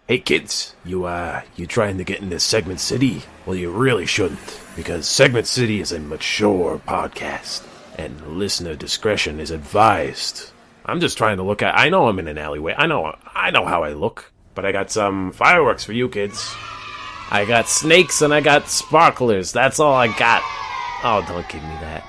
Hey kids, you trying to get into Segment City? Well, you really shouldn't, because Segment City is a mature podcast, and listener discretion is advised. I'm just trying to look at... I know I'm in an alleyway. I know how I look, but I got some fireworks for you kids. I got snakes and I got sparklers. That's all I got. Oh, don't give me that.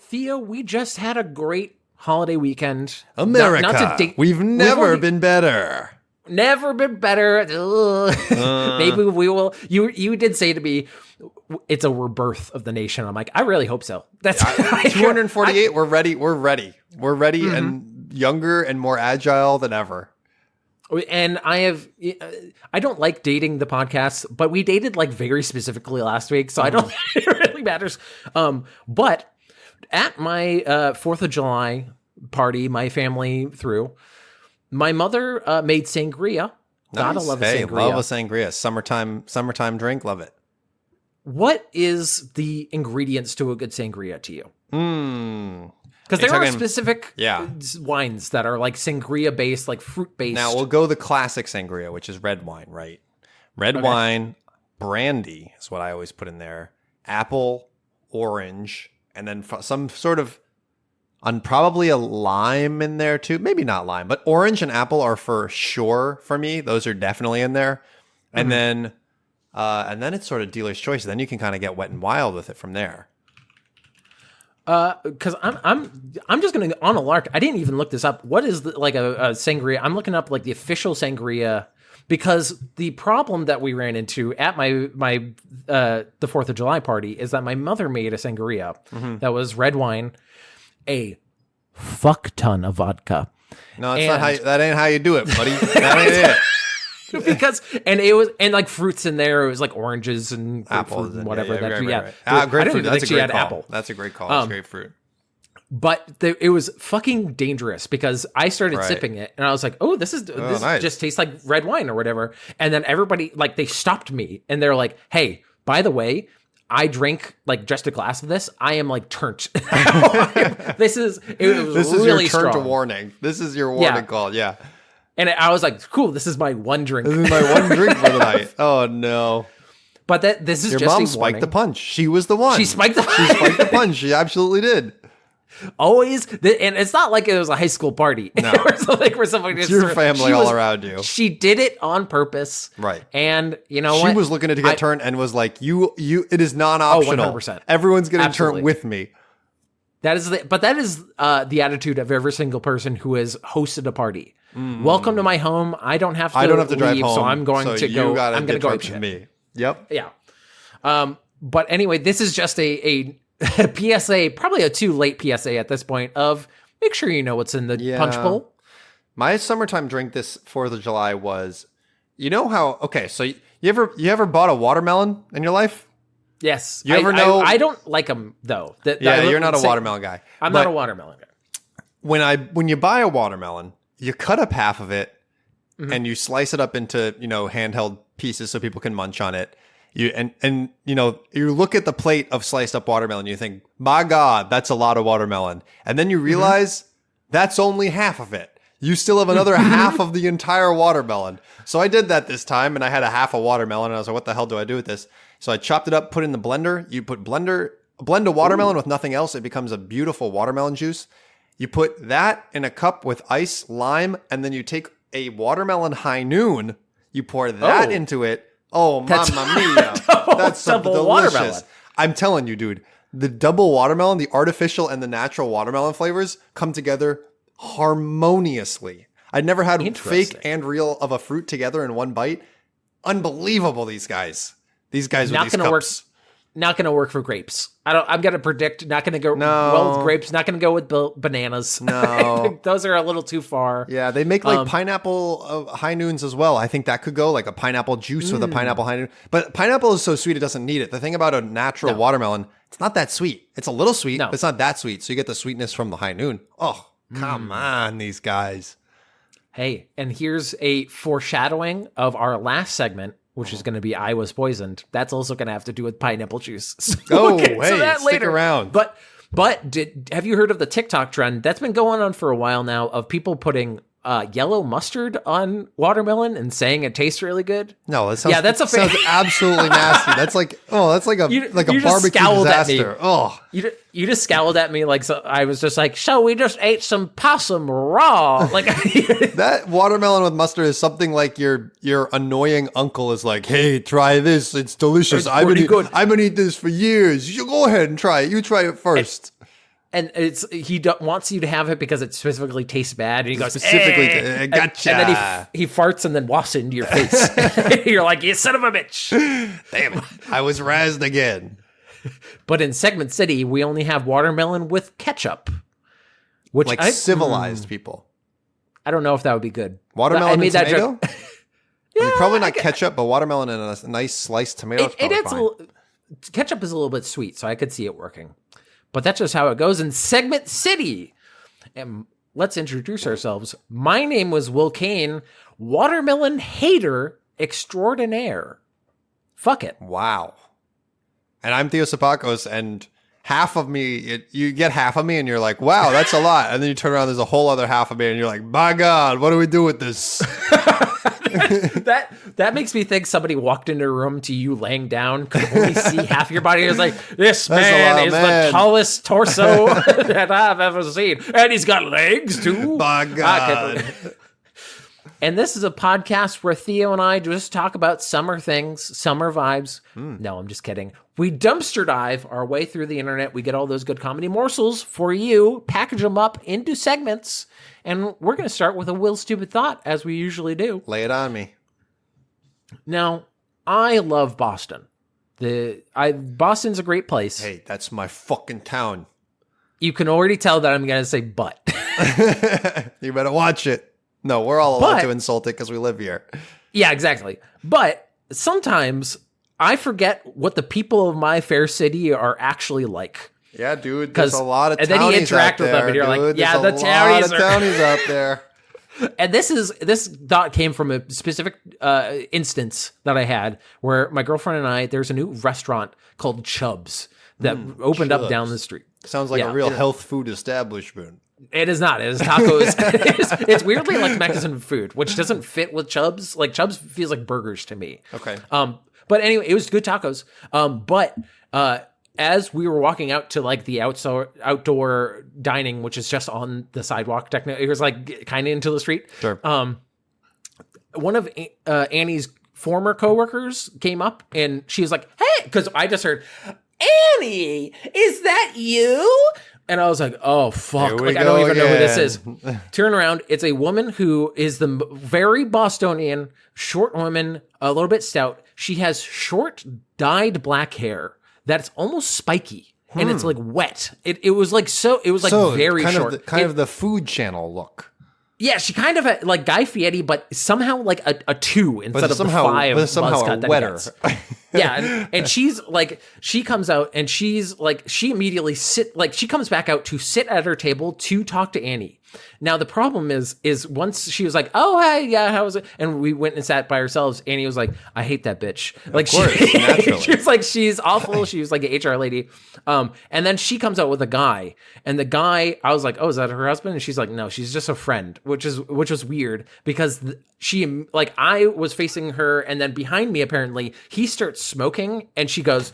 Theo, we just had a great holiday weekend. America, not to we've never been better. Never been better. Maybe we will. You did say to me, it's a rebirth of the nation. I'm like, I really hope so. That's 248. We're ready. We're ready and younger and more agile than ever. And I don't like dating the podcast, but we dated like very specifically last week, so I don't think it really matters. But at my 4th of July party, my family threw, my mother made sangria. Nice. Gotta love a sangria. Love a sangria. Summertime drink. Love it. What is the ingredients to a good sangria to you? Because there are specific wines that are like sangria based, like fruit based. Now we'll go the classic sangria, which is red wine, right? Red wine, brandy is what I always put in there. Apple, orange, and then some sort of, probably a lime in there too. Maybe not lime, but orange and apple are for sure for me. Those are definitely in there. And then it's sort of dealer's choice. Then you can kind of get wet and wild with it from there. Because I'm just gonna on a lark. I didn't even look this up. What is a sangria? I'm looking up like the official sangria, because the problem that we ran into at the 4th of July party is that my mother made a sangria that was red wine, a fuck ton of vodka. No, it's not how. That ain't how you do it, buddy. That ain't it. Because it was like fruits in there. It was like oranges and apples and whatever. Right. Grapefruit. That's a great call. Apple. That's a great call. It's grapefruit. But it was fucking dangerous because I started sipping it and I was like, "Oh, this nice. Just tastes like red wine or whatever." And then everybody they stopped me and they're like, "Hey, by the way, I drank like just a glass of this. I am like turnt. This is really your turnt strong. warning. This is your warning call. Yeah." And I was like, "Cool, this is my one drink. This is my one drink for the night." Oh no! But this is your just mom spiked the punch. She was the one. She spiked the punch. She absolutely did. Always, and it's not like it was a high school party. No, where somebody it's your family all around you. She did it on purpose, right? And you know she was looking to get turned and was like, "You, it is non-optional. 100%. Everyone's getting turned with me." That is the attitude of every single person who has hosted a party. Welcome to my home. I don't have to drive home, so I'm going to go. I'm going to go to me. Yep. Yeah. But anyway, this is just a PSA, probably a too late PSA at this point, of make sure you know what's in the punch bowl. My summertime drink this 4th of July was, you know how, okay, so you ever bought a watermelon in your life? Yes. You ever know? I don't like them though. You're not a watermelon guy. I'm not a watermelon guy. When you buy a watermelon, you cut up half of it and you slice it up into, handheld pieces so people can munch on it. You look at the plate of sliced up watermelon, you think, my God, that's a lot of watermelon. And then you realize that's only half of it. You still have another half of the entire watermelon. So I did that this time and I had a half a watermelon and I was like, what the hell do I do with this? So I chopped it up, put it in the blender. You blend a watermelon with nothing else. It becomes a beautiful watermelon juice. You put that in a cup with ice, lime, and then you take a watermelon high noon. You pour that into it. Oh, mamma mia. That's double delicious. Watermelon. I'm telling you, dude, the double watermelon, the artificial and the natural watermelon flavors come together harmoniously. I'd never had fake and real of a fruit together in one bite. Unbelievable, these guys. These guys with these cups. Not going to work for grapes. I'm going to predict not going to go well with grapes. Not going to go with bananas. No. Those are a little too far. Yeah, they make like pineapple high noons as well. I think that could go like a pineapple juice with a pineapple high noon. But pineapple is so sweet it doesn't need it. The thing about a natural watermelon, it's not that sweet. It's a little sweet, but it's not that sweet. So you get the sweetness from the high noon. Oh, Come on, these guys. Hey, and here's a foreshadowing of our last segment, which is going to be I Was Poisoned. That's also going to have to do with pineapple juice. So we'll get to that stick later. around. But have you heard of the TikTok trend that's been going on for a while now of people putting yellow mustard on watermelon and saying it tastes really good? No, that sounds, that's sounds absolutely nasty. That's like a barbecue disaster. Oh, you just scowled at me like, so I was just like, so we just ate some possum raw. Like that watermelon with mustard is something like your annoying uncle is like, hey, try this. It's delicious. I've been eating this for years. You go ahead and try it. You try it first. And he wants you to have it because it specifically tastes bad. And he goes, specifically, gotcha. And then he farts and then wafts it into your face. You're like, you son of a bitch. Damn it. I was razzed again. But in Segment City, we only have watermelon with ketchup. Which like civilized people. I don't know if that would be good. Watermelon and tomato? Yeah, I mean, probably not ketchup, but watermelon and a nice sliced tomato. Ketchup is a little bit sweet, so I could see it working. But that's just how it goes in Segment City. And let's introduce ourselves. My name was Will Kane, watermelon hater extraordinaire. Fuck it. Wow. And I'm Theo Sapakos, and half of me, you get half of me, and you're like, wow, that's a lot. And then you turn around, there's a whole other half of me, and you're like, my God, what do we do with this? That makes me think somebody walked into a room to you laying down, could only see half your body. It was like, this man is the tallest torso that I've ever seen. And he's got legs too. My God. And this is a podcast where Theo and I just talk about summer things, summer vibes. No, I'm just kidding. We dumpster dive our way through the internet. We get all those good comedy morsels for you, package them up into segments. And we're going to start with a Will Stupid Thought, as we usually do. Lay it on me. Now, I love Boston. Boston's a great place. Hey, that's my fucking town. You can already tell that I'm going to say but. You better watch it. No, we're all allowed to insult it because we live here. Yeah, exactly. But sometimes I forget what the people of my fair city are actually like. Yeah, dude, there's a lot of townies. And then you interact with them and you're like, yeah, the townies are... townies out there. And this thought came from a specific instance that I had where my girlfriend and I, there's a new restaurant called Chubb's that opened up down the street. Sounds like a real health food establishment. It is not. It is tacos. It's weirdly like Mexican food, which doesn't fit with Chubb's. Like Chubb's feels like burgers to me. Okay. But anyway, it was good tacos. But as we were walking out to like the outdoor dining, which is just on the sidewalk, technically, it was like kind of into the street. Sure. One of Annie's former coworkers came up and she was like, "Hey," because I just heard, "Annie, is that you?" And I was like, "Oh fuck!" Like I don't even know who this is. Turn around, it's a woman who is the very Bostonian, short woman, a little bit stout. She has short dyed black hair that's almost spiky and it's like wet. It was like very short. Kind of the Food Channel look. Yeah, she kind of had, like Guy Fieri, but somehow like a 2 instead of the 5. But somehow a wetter. Yeah, and she's like, she comes out and she's like, she immediately she comes back out to sit at her table to talk to Annie. Now the problem is once she was like, "Oh hey, yeah, how was it?" and we went and sat by ourselves, Annie was like, "I hate that bitch." Like of course, naturally. She was like, she's awful. She was like an HR lady. And then she comes out with a guy, and the guy, I was like, "Oh, is that her husband?" And she's like, "No, she's just a friend," which was weird because she like I was facing her, and then behind me apparently he starts smoking, and she goes,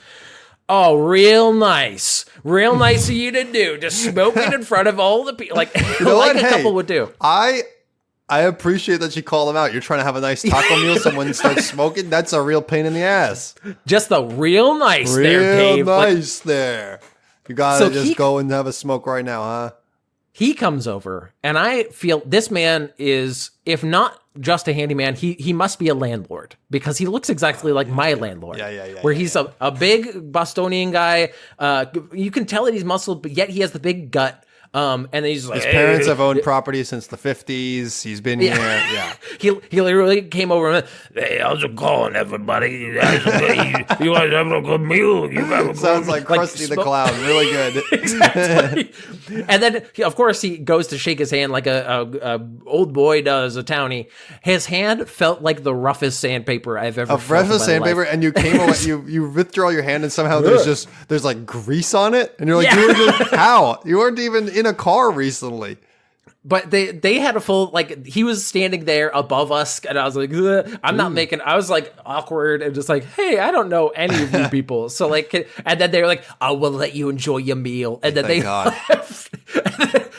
"Oh, real nice of you to do, just smoking in front of all the people," like like a couple would do. I appreciate that you call them out. You're trying to have a nice taco meal, someone starts smoking. That's a real pain in the ass. Just the real nice there, Dave. Real nice there. You gotta go and have a smoke right now, huh? He comes over, and I feel this man is, if not just a handyman, he must be a landlord because he looks exactly like my landlord. Yeah. He's a big Bostonian guy. You can tell that he's muscled, but yet he has the big gut. And then he's like, His parents have owned property since the 50s. He's been here. Yeah. He literally came over and went, hey, how's it going, everybody? You guys having a good meal? You got a good Sounds like Krusty the Clown. Really good. Exactly. And then, of course, he goes to shake his hand like a old boy does, a townie. His hand felt like the roughest sandpaper I've ever felt. Roughest sandpaper, and you came away, you withdraw your hand, and somehow there's like grease on it, and you're like, you were just, how? You weren't even in a car recently. But they had a full, like, he was standing there above us, and I was like, ugh. I was like awkward and just like, hey, I don't know any of you people. So like, and then they were like, I will let you enjoy your meal. And then left.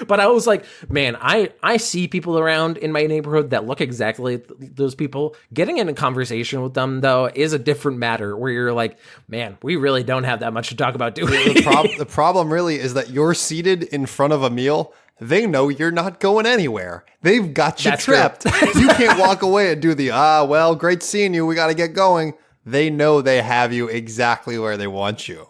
But I was like, man, I see people around in my neighborhood that look exactly like those people. Getting in a conversation with them, though, is a different matter where you're like, man, we really don't have that much to talk about, do we? The problem really is that you're seated in front of a meal. They know you're not going anywhere. They've got you trapped. You can't walk away and do the, well, great seeing you. We got to get going. They know they have you exactly where they want you.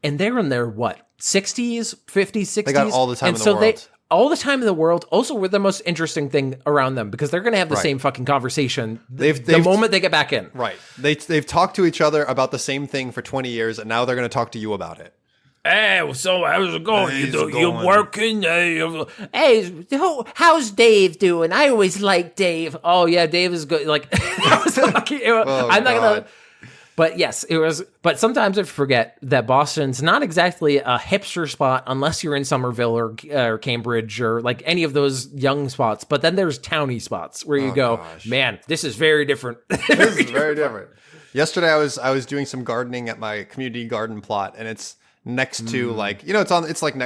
And they're in their, 60s, 50s, 60s? They got all the time in the world. All the time in the world. Also, we're the most interesting thing around them because they're going to have the same fucking conversation the moment they get back in. Right. They've talked to each other about the same thing for 20 years, and now they're going to talk to you about it. Hey, so how's it going? You working? Hey, how's Dave doing? I always like Dave. Oh yeah, Dave is good. Like, I'm not gonna. But yes, it was. But sometimes I forget that Boston's not exactly a hipster spot unless you're in Somerville or Cambridge or like any of those young spots. But then there's towny spots where you go, man, this is very different. This is very different. Yesterday, I was doing some gardening at my community garden plot, and it's next to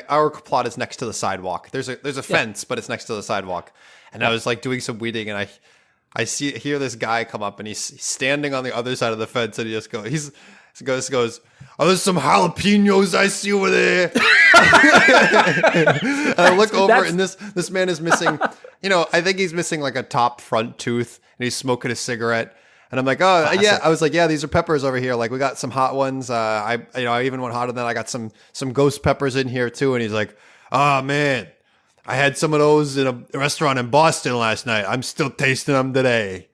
our plot is next to the sidewalk. There's a fence, but it's next to the sidewalk. And I was like doing some weeding, and I hear this guy come up, and he's standing on the other side of the fence, and he goes, oh, there's some jalapenos I see over there. And I look over, and this man is missing, I think he's missing like a top front tooth, and he's smoking a cigarette. And I'm like, oh, classic. Yeah. I was like, yeah, these are peppers over here. Like, we got some hot ones. I even went hotter than that. I got some ghost peppers in here too. And he's like, oh man, I had some of those in a restaurant in Boston last night. I'm still tasting them today.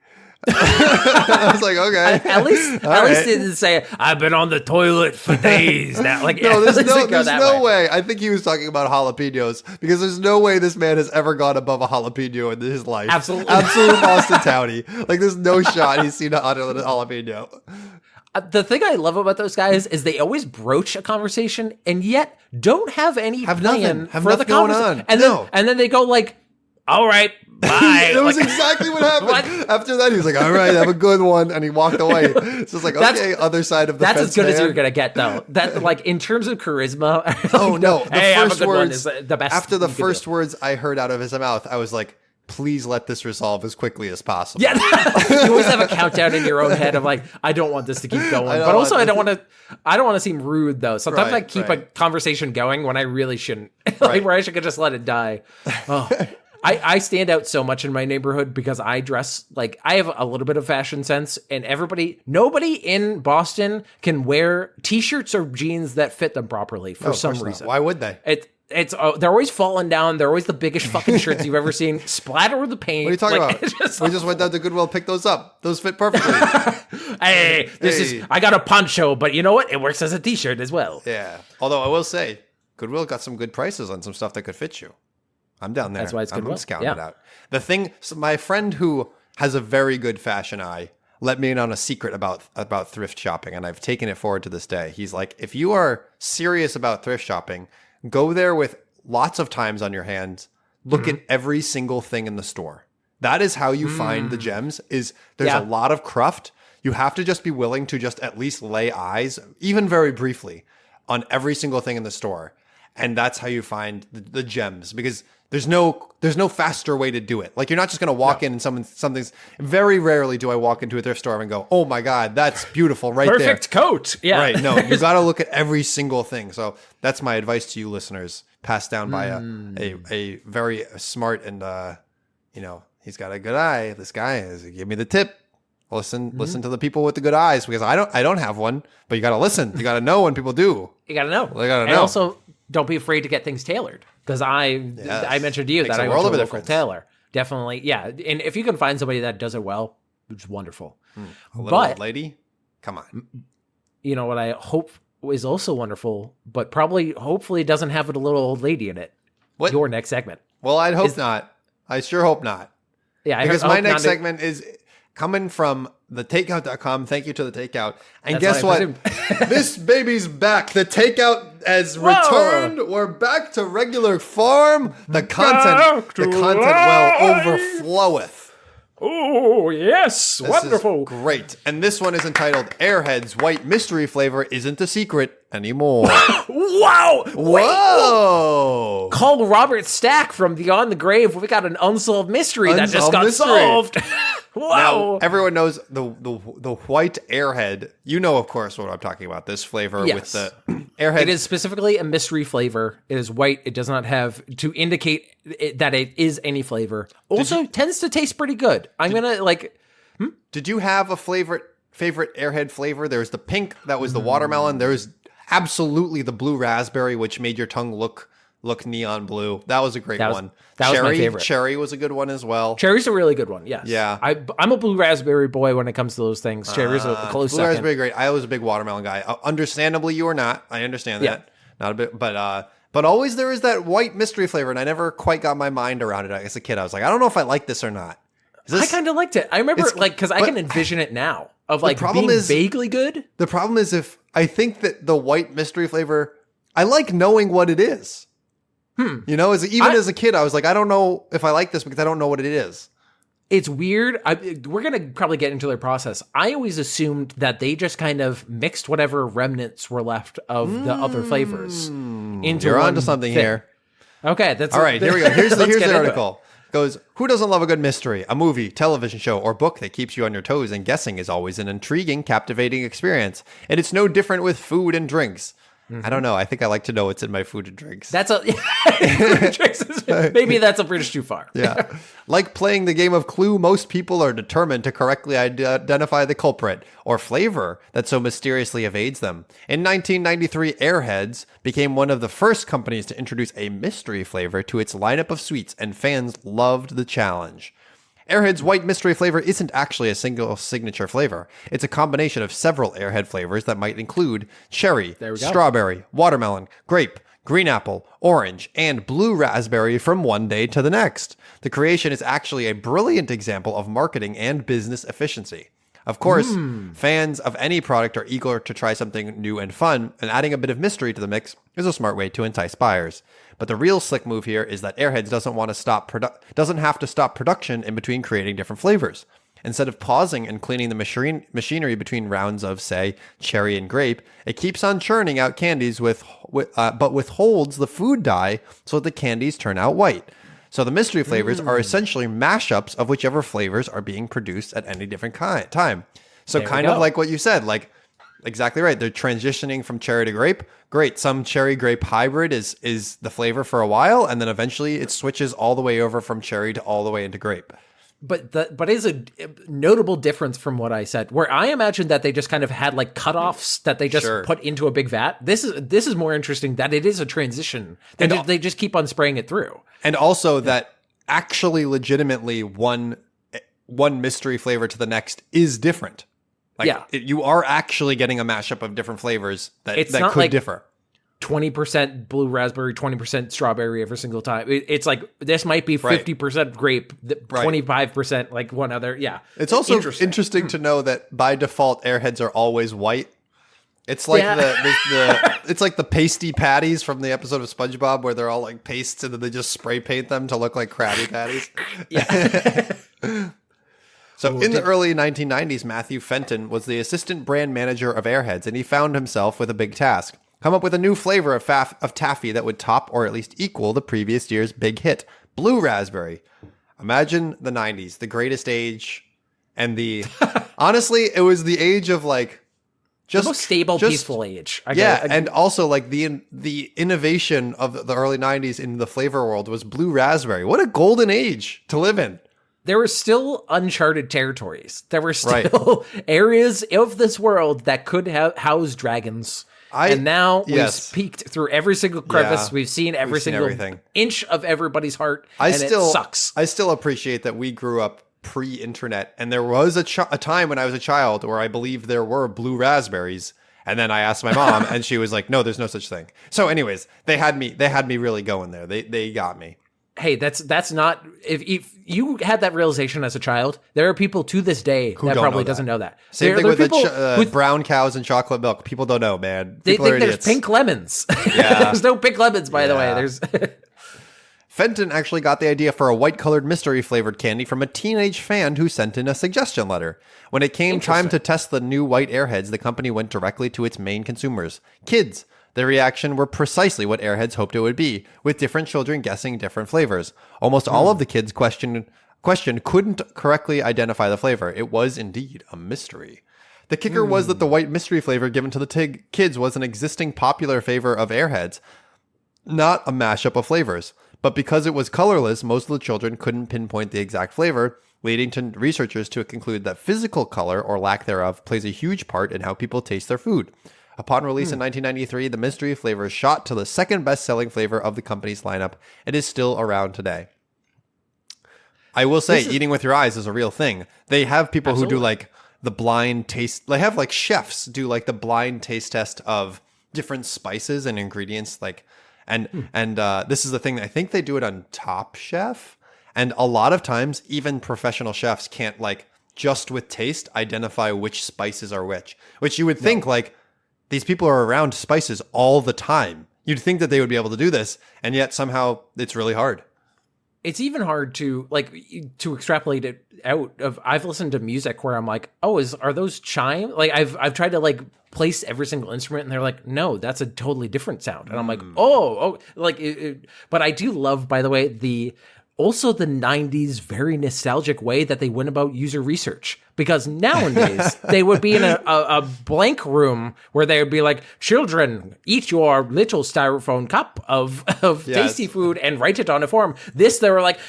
I was like, okay. At least he didn't say, I've been on the toilet for days now. Like, no, there's no way. I think he was talking about jalapenos because there's no way this man has ever gone above a jalapeno in his life. Absolute Boston townie. Like, there's no shot he's seen a hotter than a jalapeno. The thing I love about those guys is they always broach a conversation and yet don't have any plan for the conversation. And then they go like, all right, bye. That was exactly what happened. What? After that, he was like, all right, have a good one. And he walked away. So it's like, okay, other side of the fence. That's as good as you're going to get, though. That, like, in terms of charisma. Oh, no. The first words is the best. After the first words I heard out of his mouth, I was like, please let this resolve as quickly as possible. Yeah. You always have a countdown in your own head of like, I don't want this to keep going. But also I don't want to seem rude though. Sometimes I keep a conversation going when I really shouldn't. Where I should just let it die. Oh. I stand out so much in my neighborhood because I dress like I have a little bit of fashion sense, and nobody in Boston can wear t-shirts or jeans that fit them properly for some reason. Why would they? They're always falling down. They're always the biggest fucking shirts you've ever seen. Splatter with the paint. What are you talking about? We just went down to Goodwill, picked those up. Those fit perfectly. I got a poncho, but you know what? It works as a t-shirt as well. Yeah. Although I will say, Goodwill got some good prices on some stuff that could fit you. I'm down there. That's why it's Goodwill. I'm scouting it out. So my friend who has a very good fashion eye let me in on a secret about thrift shopping, and I've taken it forward to this day. He's like, if you are serious about thrift shopping, go there with lots of times on your hands. Look at every single thing in the store. That is how you find the gems. There's a lot of cruft. You have to just be willing to just at least lay eyes, even very briefly, on every single thing in the store. And that's how you find the gems, because there's no faster way to do it. Like, you're not just going to walk in and something's very rarely do I walk into a thrift store and go, oh my God, that's beautiful right Perfect there. Perfect coat. Yeah. Right. No, you got to look at every single thing. So that's my advice to you listeners, passed down by a very smart and, he's got a good eye. This guy is, give me the tip. Listen to the people with the good eyes, because I don't have one, but you got to listen. You got to know when people do. You got to know. You got to know. And also, don't be afraid to get things tailored. Because I mentioned to you Makes that a I world went of to a a local difference. tailor. Definitely, yeah. And if you can find somebody that does it well, it's wonderful. A little But old lady? Come on. you know what I hope is also wonderful, but probably hopefully doesn't have a little old lady in it. What? Your next segment. Well, I'd hope not. I sure hope not. Yeah, Because I my hope next not- segment is coming from thetakeout.com. Thank you to the takeout. And That's guess what I what? This baby's back. The takeout has returned. We're back to regular form. The content well overfloweth. Oh, yes. This Wonderful. is great. And this one is entitled Airhead's White Mystery Flavor Isn't a Secret Anymore. Wow. Whoa. Call Robert Stack from Beyond the Grave. We got an unsolved mystery that just Unsolved got mystery. solved. Now, Wow. everyone knows the white Airhead. You know, of course, what I'm talking about. This flavor Yes. with the Airhead. It is specifically a mystery flavor. It is white. It does not have to indicate that it is any flavor. Also, tends to taste pretty good. I'm going to Did you have a favorite Airhead flavor? There was the pink. That was the watermelon. There was absolutely the blue raspberry, which made your tongue look neon blue. That was a great one. That was my favorite. Cherry was a good one as well. Cherry's a really good one. Yes. Yeah. I'm a blue raspberry boy when it comes to those things. Cherry's a close Blue second. raspberry, great. I was a big watermelon guy. Understandably, you are not. I understand that. Not a bit, but always there is that white mystery flavor, and I never quite got my mind around it. As a kid, I was like, I don't know if I like this or not. I kind of liked it. I remember, because I can envision it now of problem being is- vaguely good. The problem is, if I think that the white mystery flavor, I like knowing what it is. You know, as a kid, I was like, I don't know if I like this because I don't know what it is. It's weird. We're going to probably get into their process. I always assumed that they just kind of mixed whatever remnants were left of the other flavors into You're one onto something thing. here. Okay, that's All right, here we go. Here's let's the get into it. article. Goes, who doesn't love a good mystery? A movie, television show, or book that keeps you on your toes, and guessing is always an intriguing, captivating experience. And it's no different with food and drinks. I don't know. I think I like to know what's in my food and drinks. That's maybe that's a bridge too far. Yeah. Like playing the game of Clue, most people are determined to correctly identify the culprit or flavor that so mysteriously evades them. In 1993, Airheads became one of the first companies to introduce a mystery flavor to its lineup of sweets, and fans loved the challenge. Airhead's white mystery flavor isn't actually a single signature flavor. It's a combination of several Airhead flavors that might include cherry, strawberry, watermelon, grape, green apple, orange, and blue raspberry from one day to the next. The creation is actually a brilliant example of marketing and business efficiency. Of course, fans of any product are eager to try something new and fun, and adding a bit of mystery to the mix is a smart way to entice buyers. But the real slick move here is that Airheads doesn't have to stop production in between creating different flavors. Instead of pausing and cleaning the machinery between rounds of, say, cherry and grape, it keeps on churning out candies but withholds the food dye so that the candies turn out white. So the mystery flavors are essentially mashups of whichever flavors are being produced at any different time. So kind of like what you said, like exactly right. They're transitioning from cherry to grape. Great. Some cherry grape hybrid is the flavor for a while, and then eventually it switches all the way over from cherry to all the way into grape. But is a notable difference from what I said, where I imagined that they just kind of had like cutoffs that they just put into a big vat. This is more interesting that it is a transition. They just keep on spraying it through. And also that actually legitimately one mystery flavor to the next is different. You are actually getting a mashup of different flavors that could like differ. 20% blue raspberry, 20% strawberry every single time. It's like this might be 50% grape, 25% like one other. Yeah. It's also interesting to know that by default Airheads are always white. It's like it's like the pasty patties from the episode of SpongeBob where they're all like pastes and then they just spray paint them to look like Krabby Patties. Yeah. So in the early 1990s, Matthew Fenton was the assistant brand manager of Airheads, and he found himself with a big task. Come up with a new flavor of taffy that would top or at least equal the previous year's big hit, blue raspberry. Imagine the 90s, the greatest age, and honestly, it was the age of like the most stable, peaceful age. And also like the innovation of the early 90s in the flavor world was blue raspberry. What a golden age to live in. There were still uncharted territories. There were still areas of this world that could house dragons And now yes. we've peeked through every single crevice. Yeah. We've seen every single everything. inch of everybody's heart. It sucks. I still appreciate that we grew up pre-internet, and there was a time when I was a child where I believed there were blue raspberries. And then I asked my mom, and she was like, "No, there's no such thing." So, anyways, they had me really going there. They got me. Hey, that's not if you had that realization as a child. There are people to this day that probably doesn't know that. Same thing with the brown cows and chocolate milk. People don't know, man. They People think are there's idiots. pink lemons. Yeah. There's no pink lemons, by the way. There's Fenton actually got the idea for a white-colored mystery-flavored candy from a teenage fan who sent in a suggestion letter. When it came time to test the new white Airheads, the company went directly to its main consumers, kids. Their reaction were precisely what Airheads hoped it would be, with different children guessing different flavors. Almost all of the kids questioned couldn't correctly identify the flavor. It was indeed a mystery. The kicker was that the white mystery flavor given to the kids was an existing popular flavor of Airheads, not a mashup of flavors. But because it was colorless, most of the children couldn't pinpoint the exact flavor, leading to researchers to conclude that physical color, or lack thereof, plays a huge part in how people taste their food. Upon release in 1993, the mystery flavor shot to the second best-selling flavor of the company's lineup and is still around today. I will say, eating with your eyes is a real thing. They have people who do like the blind taste. They have like chefs do like the blind taste test of different spices and ingredients. Like, and this is the thing. I think they do it on Top Chef. And a lot of times, even professional chefs can't like just with taste identify which spices are which you would think like, these people are around spices all the time. You'd think that they would be able to do this, and yet somehow it's really hard. It's even hard to extrapolate it out of. I've listened to music where I'm like, oh, are those chime? Like I've tried to like place every single instrument, and they're like, no, that's a totally different sound. And I'm like, but I do love, by the way, also the 90s very nostalgic way that they went about user research. Because nowadays, they would be in a blank room where they would be like, children, eat your little styrofoam cup of tasty food and write it on a form. They were like,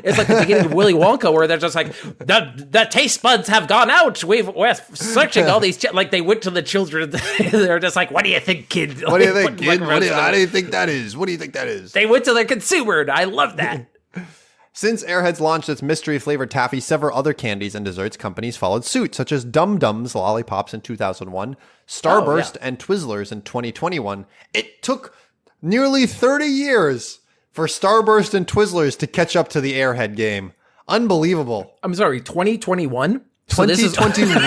it's like the beginning of Willy Wonka where they're just like, the taste buds have gone out. We're searching all these. Like they went to the children. They're just like, what do you think, kid? What do you think, kid? How do you think that is? What do you think that is? They went to the consumer. I love that. Since Airheads launched its mystery-flavored taffy, several other candies and desserts companies followed suit, such as Dum Dums lollipops in 2001, Starburst, and Twizzlers in 2021. It took nearly 30 years for Starburst and Twizzlers to catch up to the Airhead game. Unbelievable. I'm sorry, 2021? 2021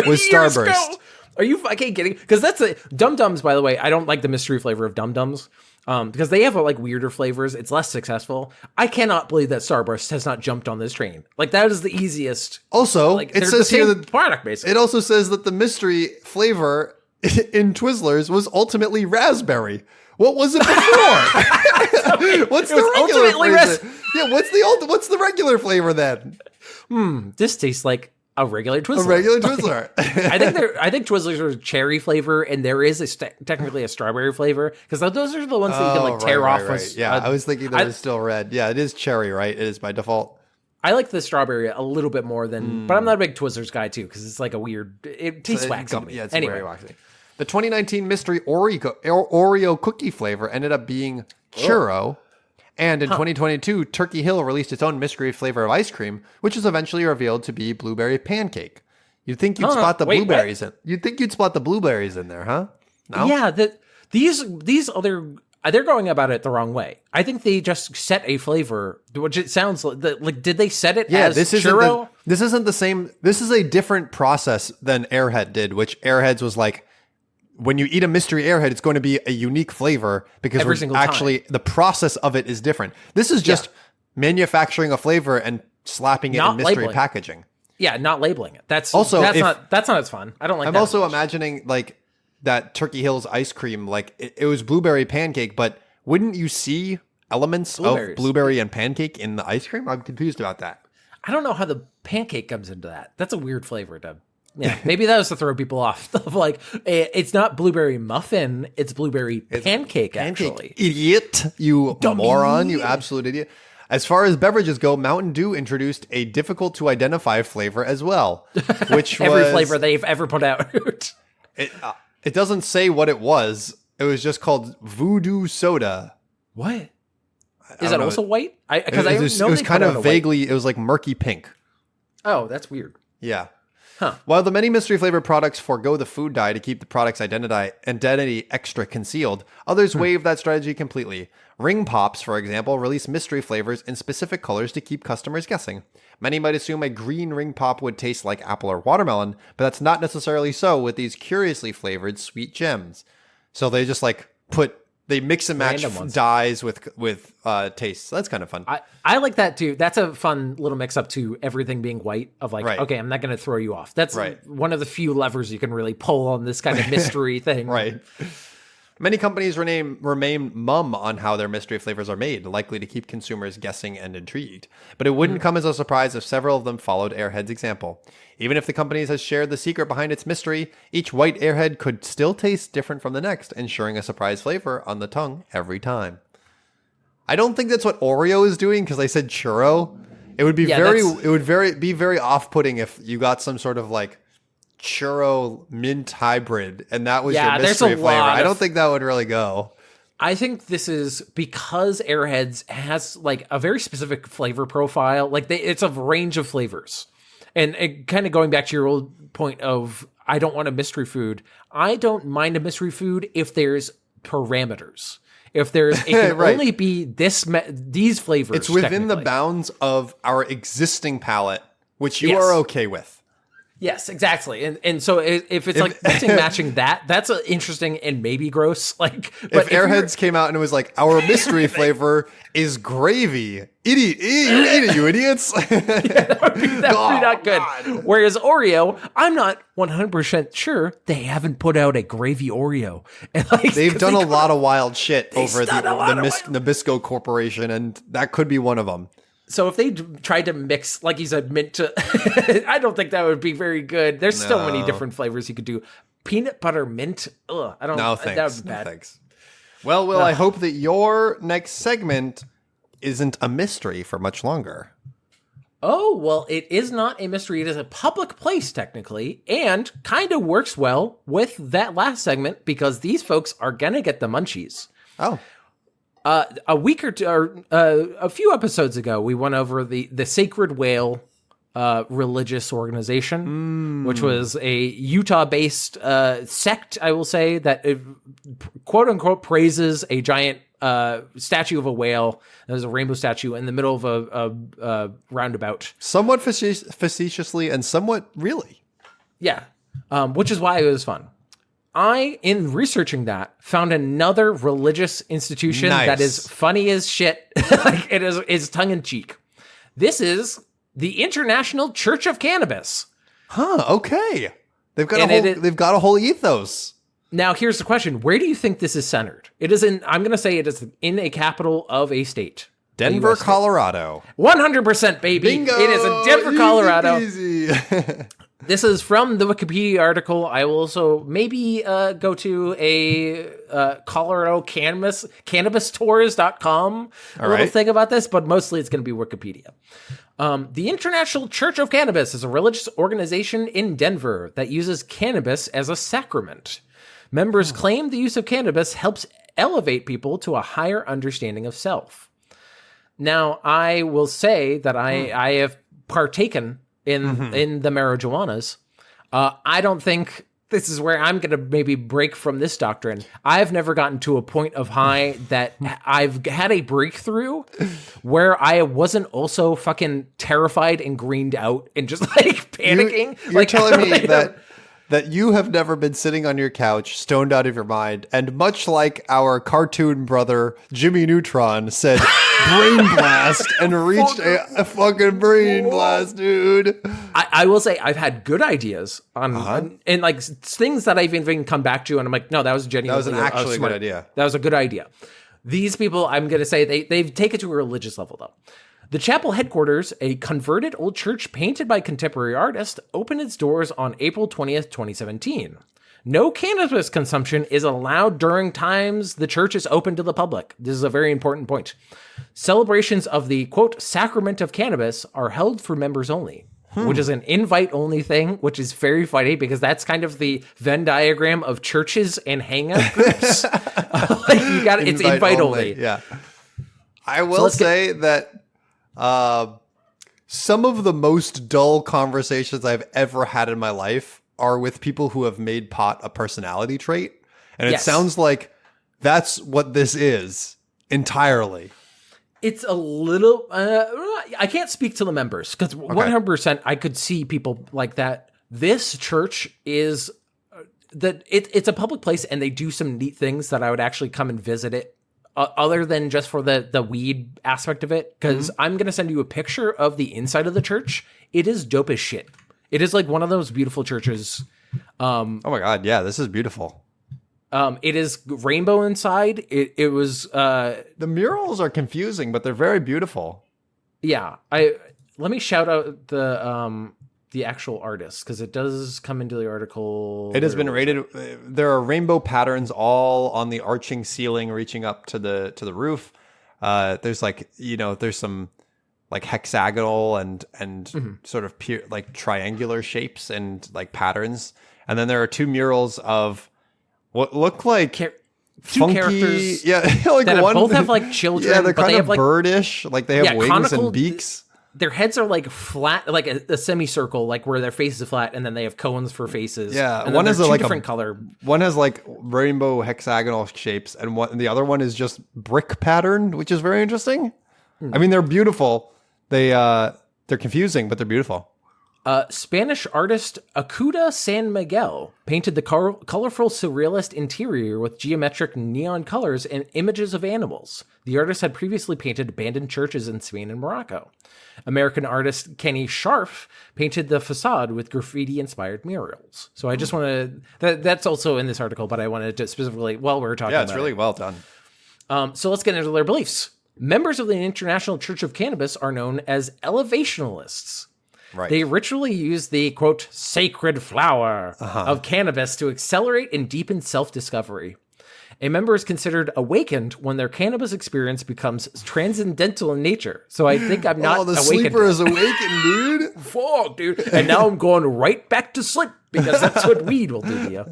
was Starburst. Are you fucking kidding? Because that's Dum Dums, by the way. I don't like the mystery flavor of Dum Dums. Because they have like weirder flavors. It's less successful. I cannot believe that Starburst has not jumped on this train. Like that is the easiest. Also, like, it says here that product basically. It also says that the mystery flavor in Twizzlers was ultimately raspberry. What was it before? What's the regular flavor? Yeah, what's the regular flavor then? This tastes like a regular Twizzler. A regular Twizzler. I think Twizzlers are cherry flavor, and there is technically a strawberry flavor because those are the ones that you can like tear off. Right. Yeah, I was thinking that it was still red. Yeah, it is cherry, right? It is by default. I like the strawberry a little bit more than, but I'm not a big Twizzlers guy too because it's like a weird. It tastes waxy. Yeah, it's very waxy. The 2019 mystery Oreo cookie flavor ended up being churro. And in 2022, Turkey Hill released its own mystery flavor of ice cream, which was eventually revealed to be blueberry pancake. You'd think you'd spot the blueberries in. You'd think you'd spot the blueberries in there, huh? No? Yeah, these other they're going about it the wrong way. I think they just set a flavor, which it sounds like. Did they set it as churro? This isn't the same. This is a different process than Airhead did, which Airheads was like, when you eat a mystery Airhead, it's going to be a unique flavor because the process of it is different. This is just manufacturing a flavor and slapping it in mystery packaging. Yeah, not labeling it. That's not as fun. I don't like that. I'm also imagining like that Turkey Hill's ice cream, like it was blueberry pancake, but wouldn't you see elements of blueberry and pancake in the ice cream? I'm confused about that. I don't know how the pancake comes into that. That's a weird flavor to. Yeah, maybe that was to throw people off. Of like, it's not blueberry muffin; it's blueberry pancake. Actually, idiot, you moron, you absolute idiot. As far as beverages go, Mountain Dew introduced a difficult to identify flavor as well, which every flavor they've ever put out. It doesn't say what it was. It was just called Voodoo Soda. What? Is that also white? Because it was kind of vaguely, it was like murky pink. Oh, that's weird. Yeah. Huh. While the many mystery flavored products forego the food dye to keep the product's identity extra concealed, others waive that strategy completely. Ring Pops, for example, release mystery flavors in specific colors to keep customers guessing. Many might assume a green ring pop would taste like apple or watermelon, but that's not necessarily so with these curiously flavored sweet gems. So they just they mix and match dyes with tastes. So that's kind of fun. I like that too. That's a fun little mix up to everything being white of like, okay, I'm not going to throw you off. That's one of the few levers you can really pull on this kind of mystery thing. Right. Many companies remain mum on how their mystery flavors are made, likely to keep consumers guessing and intrigued. But it wouldn't come as a surprise if several of them followed Airhead's example. Even if the company has shared the secret behind its mystery, each white Airhead could still taste different from the next, ensuring a surprise flavor on the tongue every time. I don't think that's what Oreo is doing because I said churro. It would be very off-putting if you got some sort of like churro mint hybrid and that was your mystery flavor. I don't think that would really go. I think this is because Airheads has like a very specific flavor profile. Like it's a range of flavors. And kind of going back to your old point of, I don't want a mystery food. I don't mind a mystery food if there's parameters. If it can only be these flavors. It's within the bounds of our existing palate, which you are okay with. Yes, exactly. And so if it's like mixing matching that's interesting and maybe gross. Like, but if Airheads came out and it was like, our mystery flavor is gravy. You eat it, you idiots. That would be not good. God. Whereas Oreo, I'm not 100% sure they haven't put out a gravy Oreo. And like, they've done a lot of wild shit over the Nabisco Corporation, and that could be one of them. So if they tried to mix, like you said, mint to, I don't think that would be very good. There's so many different flavors you could do. Peanut butter mint. Ugh, I don't. No thanks. That would be bad. No thanks. Well, Will, I hope that your next segment isn't a mystery for much longer. Oh, well, it is not a mystery. It is a public place, technically, and kind of works well with that last segment because these folks are going to get the munchies. Oh. A week or two, or a few episodes ago, we went over the Sacred Whale religious organization, which was a Utah-based sect, I will say, that quote-unquote praises a giant statue of a whale. There's a rainbow statue in the middle of a roundabout. Somewhat facetiously and somewhat really. Yeah, which is why it was fun. In researching that, found another religious institution that is funny as shit. Like it's tongue-in-cheek. This is the International Church of Cannabis. Huh, okay. They've got a whole ethos. Now, here's the question. Where do you think this is centered? I'm going to say it is in a capital of a state. Denver, Colorado. 100%, baby. Bingo! It is in Denver, Colorado. Easy. This is from the Wikipedia article. I will also maybe go to a Colorado cannabistours.com little thing about this, but mostly it's going to be Wikipedia. The International Church of Cannabis is a religious organization in Denver that uses cannabis as a sacrament. Members claim the use of cannabis helps elevate people to a higher understanding of self. Now, I will say that I have partaken in the marijuanas. I don't think this is where I'm going to maybe break from this doctrine. I've never gotten to a point of high that I've had a breakthrough where I wasn't also fucking terrified and greened out and just like panicking. You're telling me that you have never been sitting on your couch, stoned out of your mind, and much like our cartoon brother Jimmy Neutron said, brain blast, and reached a fucking brain blast, dude. I will say I've had good ideas on and like things that I've even come back to, and I'm like, no, that was genuinely actually a good idea. That was a good idea. These people, I'm going to say they've taken it to a religious level though. The chapel headquarters, a converted old church painted by contemporary artists, opened its doors on April 20th, 2017. No cannabis consumption is allowed during times the church is open to the public. This is a very important point. Celebrations of the, quote, sacrament of cannabis are held for members only. which is an invite-only thing, which is very funny because that's kind of the Venn diagram of churches and hangout groups. It's invite only. Yeah. I will say that some of the most dull conversations I've ever had in my life are with people who have made pot a personality trait. And it sounds like that's what this is entirely. It's a little, I can't speak to the members because 100% I could see people like that. This church is it's a public place and they do some neat things that I would actually come and visit it other than just for the weed aspect of it. Because I'm going to send you a picture of the inside of the church. It is dope as shit. It is like one of those beautiful churches. Oh my God. Yeah, this is beautiful. It is rainbow inside. It was the murals are confusing, but they're very beautiful. Yeah, let me shout out the actual artist because it does come into the article. It has been rated. There are rainbow patterns all on the arching ceiling, reaching up to the roof. There's there's some like hexagonal and sort of like triangular shapes and like patterns, and then there are two murals of what look like two funky characters, like that one both have like children. Yeah, they're but kind they of have birdish, like they have wings and beaks. Their heads are like flat, like a semicircle, like where their face is flat, and then they have cones for faces. Yeah, and one is like different color. One has like rainbow hexagonal shapes, and the other one is just brick pattern, which is very interesting. I mean, they're beautiful. They're confusing, but they're beautiful. Spanish artist Acuda San Miguel painted the colorful surrealist interior with geometric neon colors and images of animals. The artist had previously painted abandoned churches in Spain and Morocco. American artist Kenny Scharf painted the facade with graffiti-inspired murals. So I just want to... That's also in this article, but I wanted to specifically... While we were talking about it's really well done. So let's get into their beliefs. Members of the International Church of Cannabis are known as elevationalists. Right. They ritually use the, quote, sacred flower of cannabis to accelerate and deepen self-discovery. A member is considered awakened when their cannabis experience becomes transcendental in nature. So I think I'm not awakened. The sleeper is awakened, dude. Fuck, dude. And now I'm going right back to sleep because that's what weed will do to you.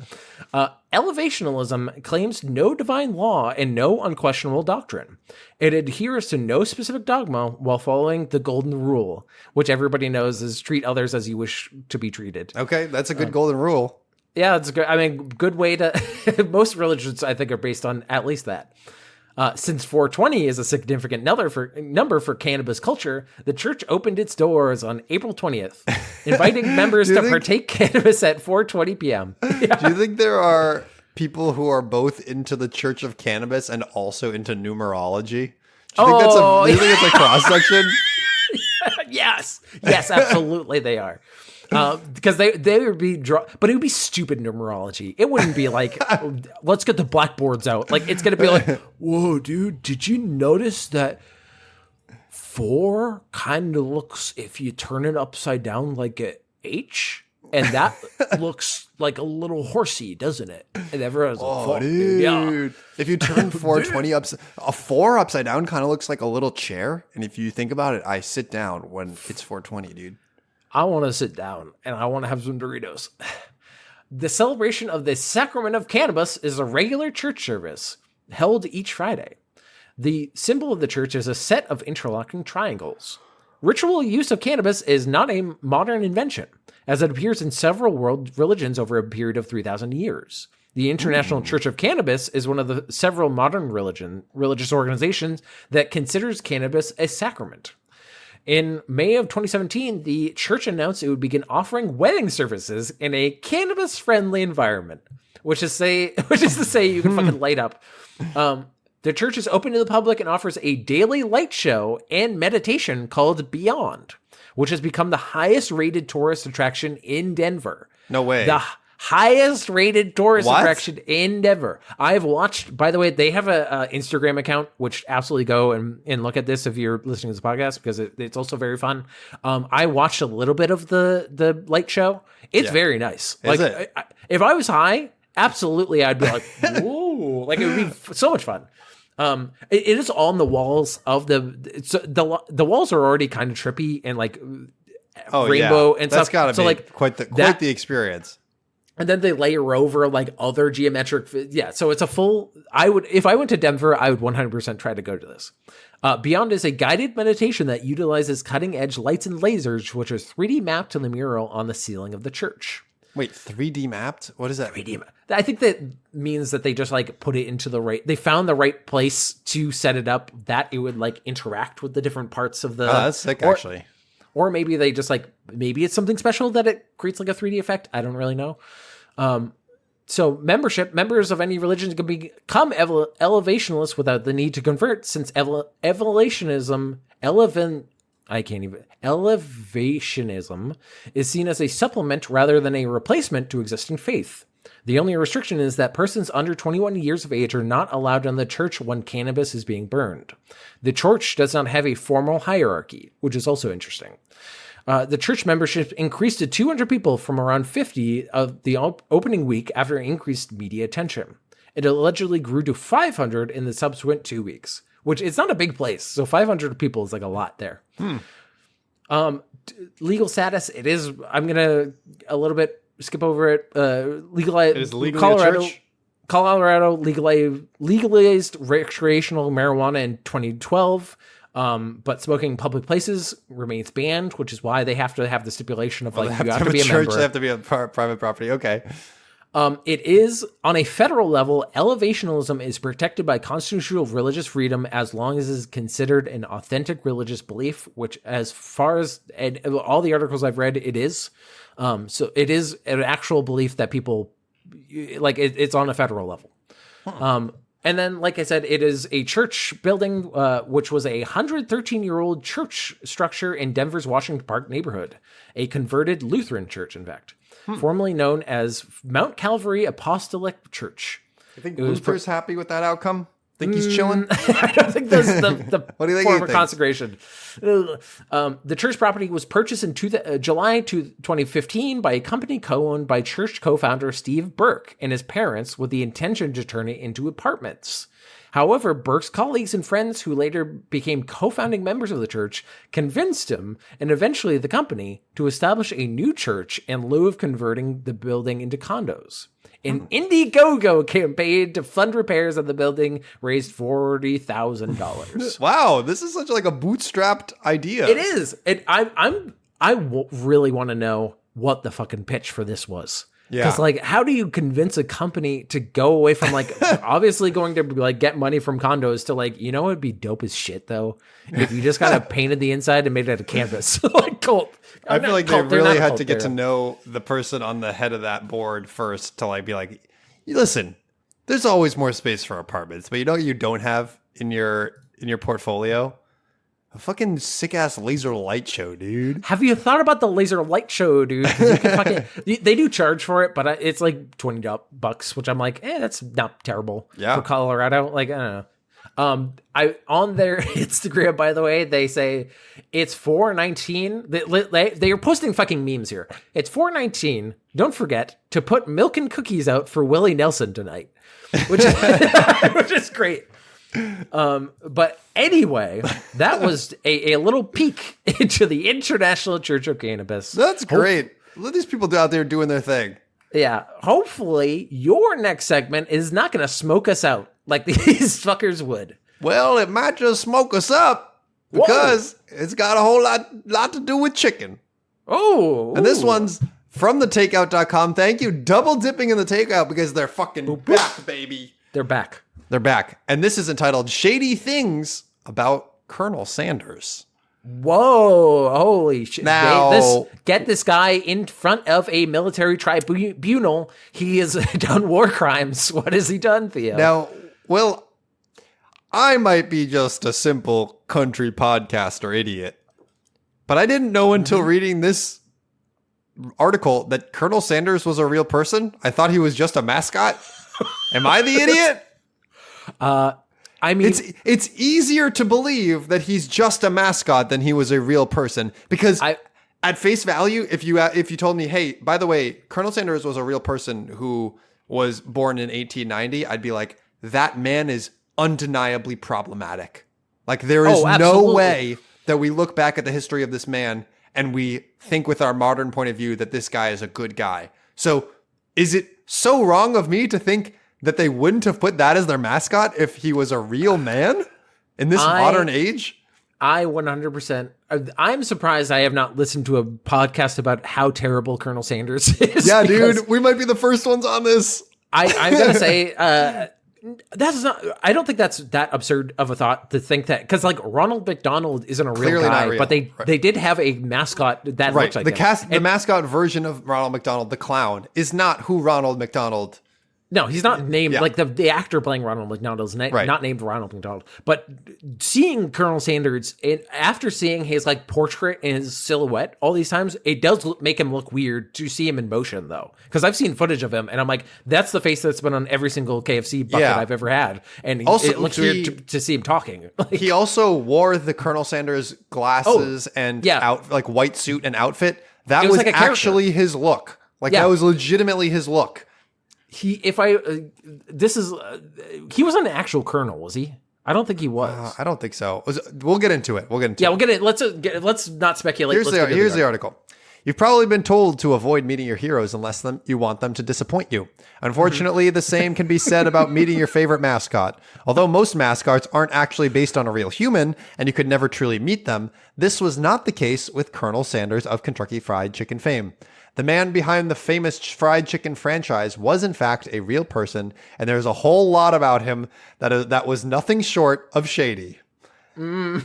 Elevationalism claims no divine law and no unquestionable doctrine. It adheres to no specific dogma while following the golden rule, which everybody knows is treat others as you wish to be treated. Okay, that's a good golden rule. Yeah, it's good. I mean, good way to... most religions, I think, are based on at least that. Since 420 is a significant number for cannabis culture, the church opened its doors on April 20th, inviting members to partake cannabis at 4:20 p.m. Yeah. Do you think there are people who are both into the Church of Cannabis and also into numerology? Do you think it's a cross-section? Yes, absolutely they are. Because they would be but it would be stupid numerology. It wouldn't be like, let's get the blackboards out. Like, it's going to be like, whoa, dude, did you notice that 4 kind of looks, if you turn it upside down, like a H? And that looks like a little horsey, doesn't it? And everyone's like, dude. Yeah. If you turn 420 a 4 upside down kind of looks like a little chair. And if you think about it, I sit down when it's 420, dude. I want to sit down and I want to have some Doritos. The celebration of the sacrament of cannabis is a regular church service held each Friday. The symbol of the church is a set of interlocking triangles. Ritual use of cannabis is not a modern invention, as it appears in several world religions over a period of 3,000 years. The International Church of Cannabis is one of the several modern religious organizations that considers cannabis a sacrament. In May of 2017, the church announced it would begin offering wedding services in a cannabis-friendly environment, which is to say you can fucking light up. The church is open to the public and offers a daily light show and meditation called Beyond, which has become the highest-rated tourist attraction in Denver. No way. The highest rated tourist attraction in Denver. I've watched, by the way, they have a Instagram account, which absolutely go and look at this if you're listening to this podcast, because it's also very fun. I watched a little bit of the light show. It's very nice. Is it? If I was high, absolutely, I'd be like, whoa, like it would be so much fun. It is on the walls of the walls are already kind of trippy and like rainbow and That's stuff. gotta so be like quite the experience. And then they layer over like other geometric. Yeah. So it's a full, if I went to Denver, I would 100% try to go to this. Beyond is a guided meditation that utilizes cutting edge lights and lasers, which are 3D mapped to the mural on the ceiling of the church. Wait, 3D mapped? What is that? 3D. I think that means that they just like put it into they found the right place to set it up that it would like interact with the different parts of the. Oh, that's sick, actually. Or maybe they just like, maybe it's something special that it creates like a 3D effect. I don't really know. So members of any religion can become elevationalists without the need to convert, since elevationism is seen as a supplement rather than a replacement to existing faith. The only restriction is that persons under 21 years of age are not allowed in the church when cannabis is being burned. The church does not have a formal hierarchy, which is also interesting. The church membership increased to 200 people from around 50 of the opening week after increased media attention. It allegedly grew to 500 in the subsequent 2 weeks, which it's not a big place. So 500 people is like a lot there. Legal status, it is, I'm going to a little bit skip over it. It is legally Colorado, a church? Colorado legalized recreational marijuana in 2012. But smoking in public places remains banned, which is why they have to have the stipulation of like, you have to be a church, member. they have to be a private property. Okay. It is on a federal level, elevationalism is protected by constitutional religious freedom as long as it is considered an authentic religious belief, which as far as all the articles I've read, it is. So it is an actual belief that people like it's on a federal level. And then, like I said, it is a church building, which was a 113-year-old church structure in Denver's Washington Park neighborhood, a converted Lutheran church, in fact, formerly known as Mount Calvary Apostolic Church. I think Luther's happy with that outcome. Think he's chilling? I don't think that's the What do you think form he of thinks? consecration. The church property was purchased in July 2015 by a company co-owned by church co-founder Steve Burke and his parents with the intention to turn it into apartments. However, Burke's colleagues and friends who later became co-founding members of the church convinced him, and eventually the company, to establish a new church in lieu of converting the building into condos. An Indiegogo campaign to fund repairs of the building raised $40,000. Wow, this is such like a bootstrapped idea. It is. Really want to know what the fucking pitch for this was. Yeah. Because like, how do you convince a company to go away from like obviously going to like get money from condos to like, you know, it'd be dope as shit though if you just kind of painted the inside and made it a canvas like cult. I feel like they really had to get to know the person on the head of that board first to like be like, listen, there's always more space for apartments, but you know what you don't have in your portfolio? A fucking sick ass laser light show, dude. Have you thought about the laser light show, dude? 'Cause you can they do charge for it, but it's like $20, which I'm like, that's not terrible for Colorado. Like, I don't know. On their Instagram, by the way, they say it's $4.19. They are posting fucking memes here. It's $4.19. Don't forget to put milk and cookies out for Willie Nelson tonight, which is great. But anyway, that was a little peek into the International Church of Cannabis. That's great. Let these people out there doing their thing. Yeah. Hopefully your next segment is not going to smoke us out like these fuckers would. Well, it might just smoke us up because it's got a whole lot to do with chicken. Oh. And this one's from thetakeout.com. Thank you. Double dipping in the takeout because they're fucking back, baby. They're back. They're back. And this is entitled Shady Things About Colonel Sanders. Whoa, holy shit. Now, get this guy in front of a military tribunal. He has done war crimes. What has he done, Theo? Now, well, I might be just a simple country podcaster idiot, but I didn't know until reading this article that Colonel Sanders was a real person. I thought he was just a mascot. Am I the idiot? I mean, it's easier to believe that he's just a mascot than he was a real person because at face value, if you told me, hey, by the way, Colonel Sanders was a real person who was born in 1890, I'd be like, that man is undeniably problematic. Like there is no way that we look back at the history of this man and we think with our modern point of view that this guy is a good guy. So is it so wrong of me to think that they wouldn't have put that as their mascot if he was a real man in this modern age? I 100%. I'm surprised I have not listened to a podcast about how terrible Colonel Sanders is. Yeah, dude, we might be the first ones on this. I'm going to say that's not. I don't think that's that absurd of a thought to think that, because like Ronald McDonald isn't a real Clearly guy, not real. but they did have a mascot that looks like the mascot version of Ronald McDonald, the clown, is not who Ronald McDonald. No, he's not named, like the actor playing Ronald McDonald is not named Ronald McDonald. But seeing Colonel Sanders, after seeing his like portrait and his silhouette all these times, it does make him look weird to see him in motion though. Because I've seen footage of him and I'm like, that's the face that's been on every single KFC bucket I've ever had. And also, it looks weird to see him talking. He also wore the Colonel Sanders glasses and like white suit and outfit. That was like actually his look. Like that was legitimately his look. He was an actual colonel, was he? I don't think he was. I don't think so. We'll get into it. Let's not speculate. Here's the article. You've probably been told to avoid meeting your heroes unless you want them to disappoint you. Unfortunately, the same can be said about meeting your favorite mascot. Although most mascots aren't actually based on a real human, and you could never truly meet them, this was not the case with Colonel Sanders of Kentucky Fried Chicken fame. The man behind the famous fried chicken franchise was in fact a real person, and there's a whole lot about him that was nothing short of shady. Yep.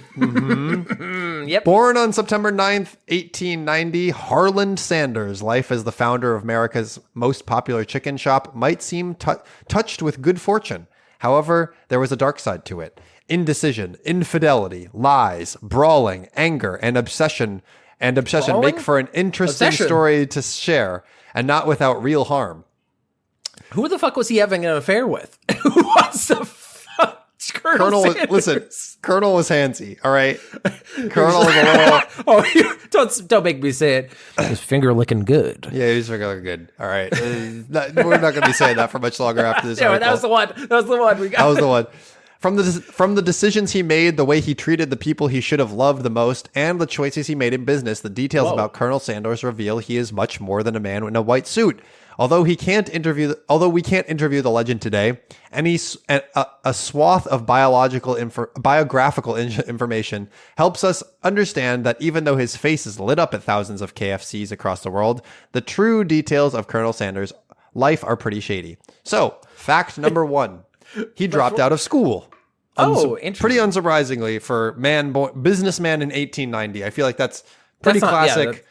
Born on September 9th, 1890, Harland Sanders' life as the founder of America's most popular chicken shop might seem touched with good fortune. However, there was a dark side to it. Indecision, infidelity, lies, brawling, anger, and obsession make for an interesting story to share, and not without real harm. Who the fuck was he having an affair with? Who was the fuck? Colonel Sanders? Listen, Colonel was handsy, all right? Colonel was a little... don't make me say it. His finger looking good. Yeah, his finger looking good. All right. We're not going to be saying that for much longer after this article. That was the one. That was the one we got. That was the one. From the decisions he made, the way he treated the people he should have loved the most, and the choices he made in business, the details about Colonel Sanders reveal he is much more than a man in a white suit. Although we can't interview the legend today, a swath of biographical information helps us understand that even though his face is lit up at thousands of KFCs across the world, the true details of Colonel Sanders' life are pretty shady. So, fact number 1. He dropped out of school. Pretty unsurprisingly for businessman in 1890. I feel like that's pretty classic.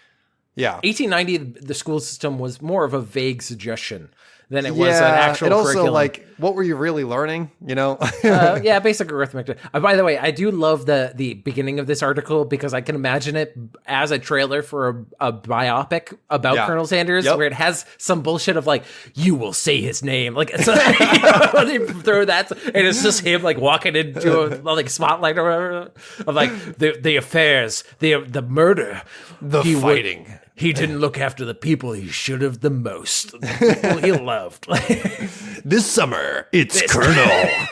Yeah. 1890, the school system was more of a vague suggestion than it was an actual curriculum. Like, what were you really learning? You know? Basic arithmetic. By the way, I do love the beginning of this article because I can imagine it as a trailer for a biopic about Colonel Sanders, where it has some bullshit of like, you will say his name. Like, it's they throw that, and it's just him like walking into a like spotlight or whatever of like the affairs, the murder, the fighting. He didn't look after the people he should have the most. The people he loved. This summer, it's Colonel.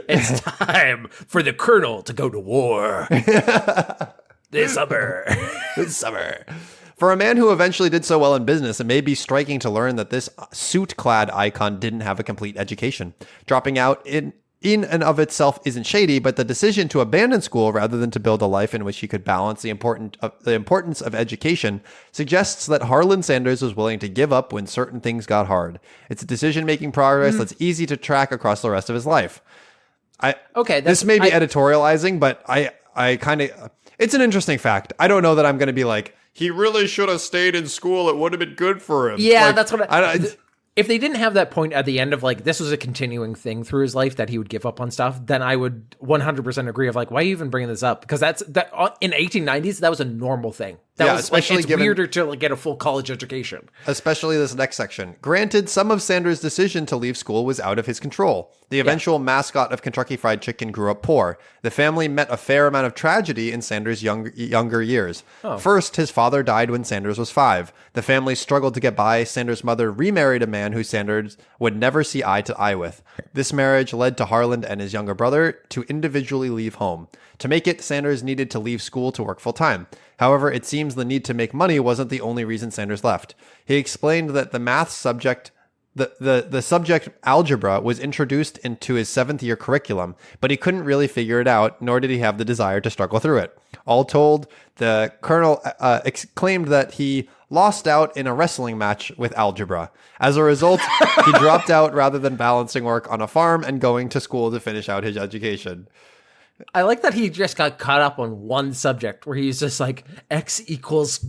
It's time for the Colonel to go to war. This summer. For a man who eventually did so well in business, it may be striking to learn that this suit-clad icon didn't have a complete education. Dropping out in and of itself isn't shady, but the decision to abandon school rather than to build a life in which he could balance the importance of education suggests that Harland Sanders was willing to give up when certain things got hard. It's a decision-making progress that's easy to track across the rest of his life. This may be editorializing, but I kind of... It's an interesting fact. I don't know that I'm going to be like, he really should have stayed in school. It would have been good for him. Yeah, that's what if they didn't have that point at the end of like, this was a continuing thing through his life that he would give up on stuff, then I would 100% agree of like, why are you even bringing this up? Because that in 1890s, that was a normal thing. Especially it's weirder to like get a full college education. Especially this next section. Granted, some of Sanders' decision to leave school was out of his control. The eventual mascot of Kentucky Fried Chicken grew up poor. The family met a fair amount of tragedy in Sanders' younger years. First, his father died when Sanders was 5. The family struggled to get by. Sanders' mother remarried a man who Sanders would never see eye to eye with. This marriage led to Harland and his younger brother to individually leave home. To make it, Sanders needed to leave school to work full-time. However, it seems seems the need to make money wasn't the only reason Sanders left. He explained that the math subject, the subject algebra was introduced into his 7th-year curriculum, but he couldn't really figure it out, nor did he have the desire to struggle through it. All told, the colonel claimed that he lost out in a wrestling match with algebra. As a result, he dropped out rather than balancing work on a farm and going to school to finish out his education. I like that he just got caught up on one subject where he's just like, X equals,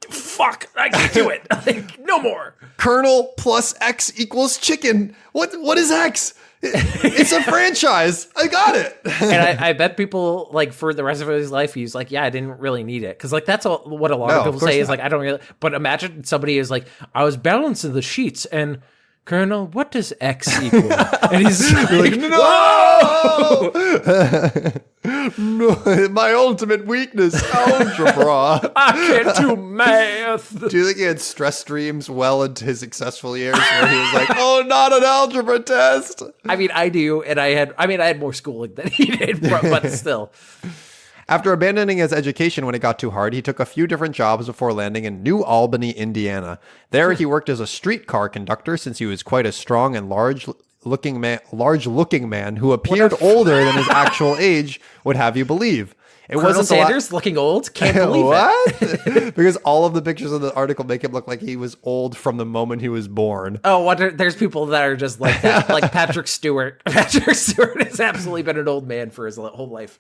fuck, I can't do it. Like, no more. Colonel plus X equals chicken. What is X? It's a franchise. I got it. And I bet people, like, for the rest of his life, he's like, yeah, I didn't really need it. Because, like, that's what a lot of people say is, like, I don't really. But imagine somebody is like, I was balancing the sheets and, Colonel, what does X equal? And he's like, no! No, my ultimate weakness, algebra. I can't do math. Do you think he had stress dreams well into his successful years where he was like, oh, not an algebra test? I mean, I do. And I had more schooling than he did, but still. After abandoning his education when it got too hard, he took a few different jobs before landing in New Albany, Indiana. There, he worked as a streetcar conductor since he was quite a strong and large-looking man who appeared older than his actual age would have you believe. Colonel Sanders looking old? Can't believe it. Because all of the pictures in the article make him look like he was old from the moment he was born. Oh, there's people that are just like that, like Patrick Stewart. Patrick Stewart has absolutely been an old man for his whole life.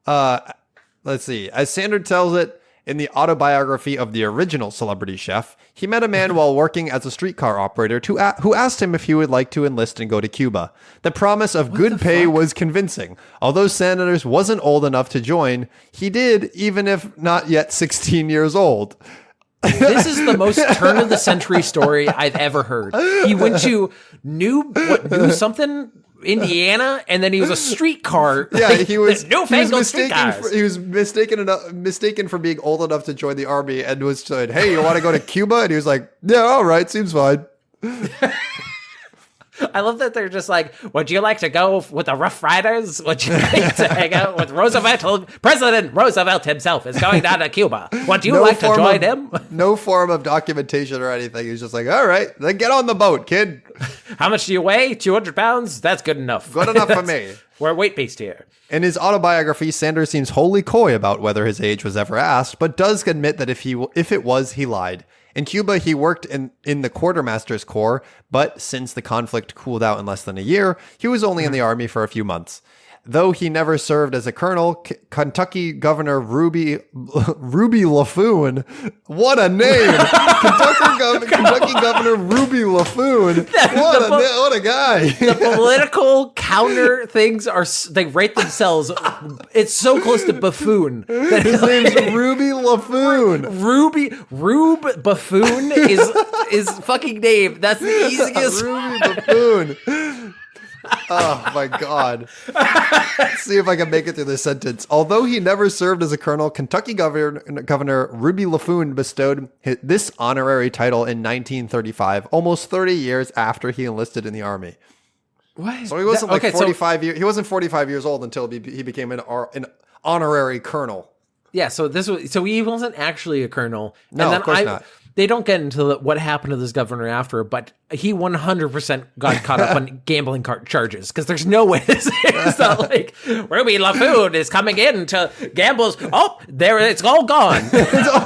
Let's see. As Sanders tells it in the autobiography of the original celebrity chef, he met a man while working as a streetcar operator who asked him if he would like to enlist and go to Cuba. The promise of good pay was convincing. Although Sanders wasn't old enough to join, he did, even if not yet 16 years old. This is the most turn of the century story I've ever heard. He went to New Indiana, and then he was a streetcar. Yeah, he was newfangled streetcars. He was mistaken for being old enough to join the army, and was said, "Hey, you want to go to Cuba?" And he was like, "Yeah, all right, seems fine." I love that they're just like, would you like to go with the Rough Riders? Would you like to hang out with Roosevelt? President Roosevelt himself is going down to Cuba. Would you like to join him? No form of documentation or anything. He's just like, all right, then get on the boat, kid. How much do you weigh? 200 pounds? That's good enough. Good enough for me. We're weight-based here. In his autobiography, Sanders seems wholly coy about whether his age was ever asked, but does admit that if it was, he lied. In Cuba, he worked in the quartermaster's corps, but since the conflict cooled out in less than a year, he was only in the army for a few months. Though he never served as a colonel, Kentucky Governor Ruby Laffoon, what a name! Kentucky Governor Ruby Laffoon, what a guy! The political counter things they rate themselves. It's so close to buffoon. His name's Ruby Laffoon. Rube Buffoon is fucking name. That's the easiest. Ruby Buffoon. Oh my God. Let's see if I can make it through this sentence. Although he never served as a colonel, Kentucky Governor Ruby Laffoon bestowed this honorary title in 1935, almost 30 years after he enlisted in the army. What? So he wasn't 45 years. He wasn't 45 years old until he became an honorary colonel. Yeah, so he wasn't actually a colonel. No, and then of course not. They don't get into what happened to this governor after, but he 100% got caught up on gambling charges because there's no way it's not like Ruby Laffoon is coming in to gambles. Oh, there it's all gone.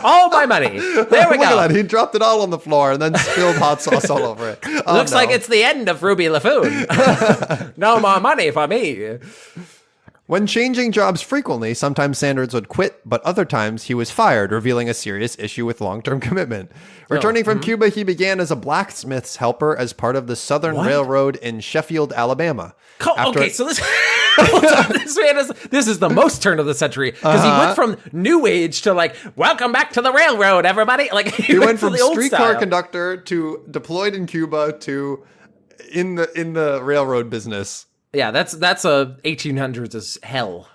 All my money. There we go. He dropped it all on the floor and then spilled hot sauce all over it. Looks like it's the end of Ruby Laffoon. No more money for me. When changing jobs frequently, sometimes Sanders would quit, but other times he was fired, revealing a serious issue with long-term commitment. Returning from Cuba, he began as a blacksmith's helper as part of the Southern Railroad in Sheffield, Alabama. So this is the most turn of the century because he went from new age to like, welcome back to the railroad, everybody. Like he went from streetcar conductor to deployed in Cuba to in the railroad business. Yeah, that's 1800s as hell.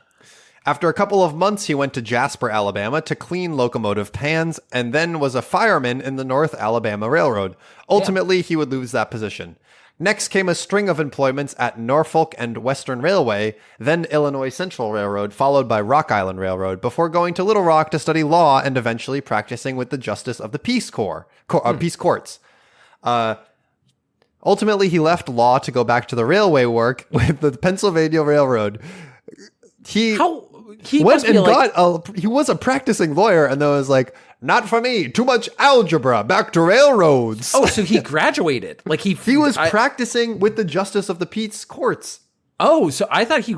After a couple of months, he went to Jasper, Alabama to clean locomotive pans and then was a fireman in the North Alabama Railroad. Ultimately, he would lose that position. Next came a string of employments at Norfolk and Western Railway, then Illinois Central Railroad, followed by Rock Island Railroad, before going to Little Rock to study law and eventually practicing with the Justice of the Peace Peace Courts. Ultimately, he left law to go back to the railway work with the Pennsylvania Railroad. He was a practicing lawyer, and then was like, not for me, too much algebra, back to railroads. Oh, so he graduated. Like he was practicing with the Justice of the Peace Courts. Oh, so I thought he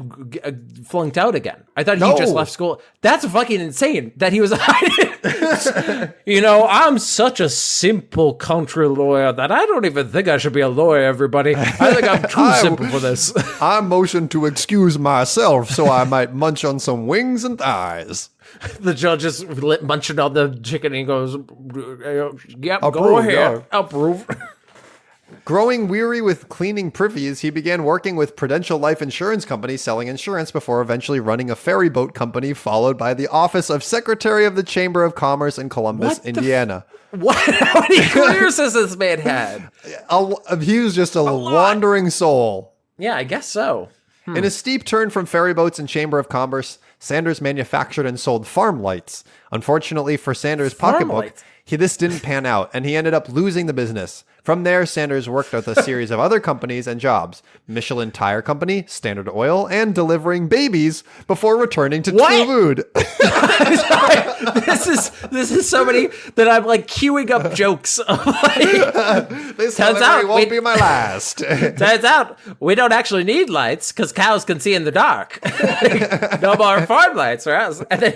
flunked out again. I thought he just left school. That's fucking insane that he was hiding. I'm such a simple country lawyer that I don't even think I should be a lawyer, everybody. I think I'm too simple for this. I motioned to excuse myself so I might munch on some wings and thighs. The judge is munching on the chicken and he goes, yep, go ahead. Approve. Growing weary with cleaning privies, he began working with Prudential Life Insurance Company selling insurance before eventually running a ferry boat company, followed by the office of Secretary of the Chamber of Commerce in Columbus, Indiana. What? How many careers has this man had? He was just a wandering soul. Yeah, I guess so. In a steep turn from ferry boats and Chamber of Commerce, Sanders manufactured and sold farm lights. Unfortunately for Sanders' pocketbook, this didn't pan out, and he ended up losing the business. From there, Sanders worked with a series of other companies and jobs, Michelin Tire Company, Standard Oil, and delivering babies before returning to True Food. This is somebody that I'm like queuing up jokes. This turns out won't be my last. Turns out we don't actually need lights because cows can see in the dark. No more farm lights for us. And then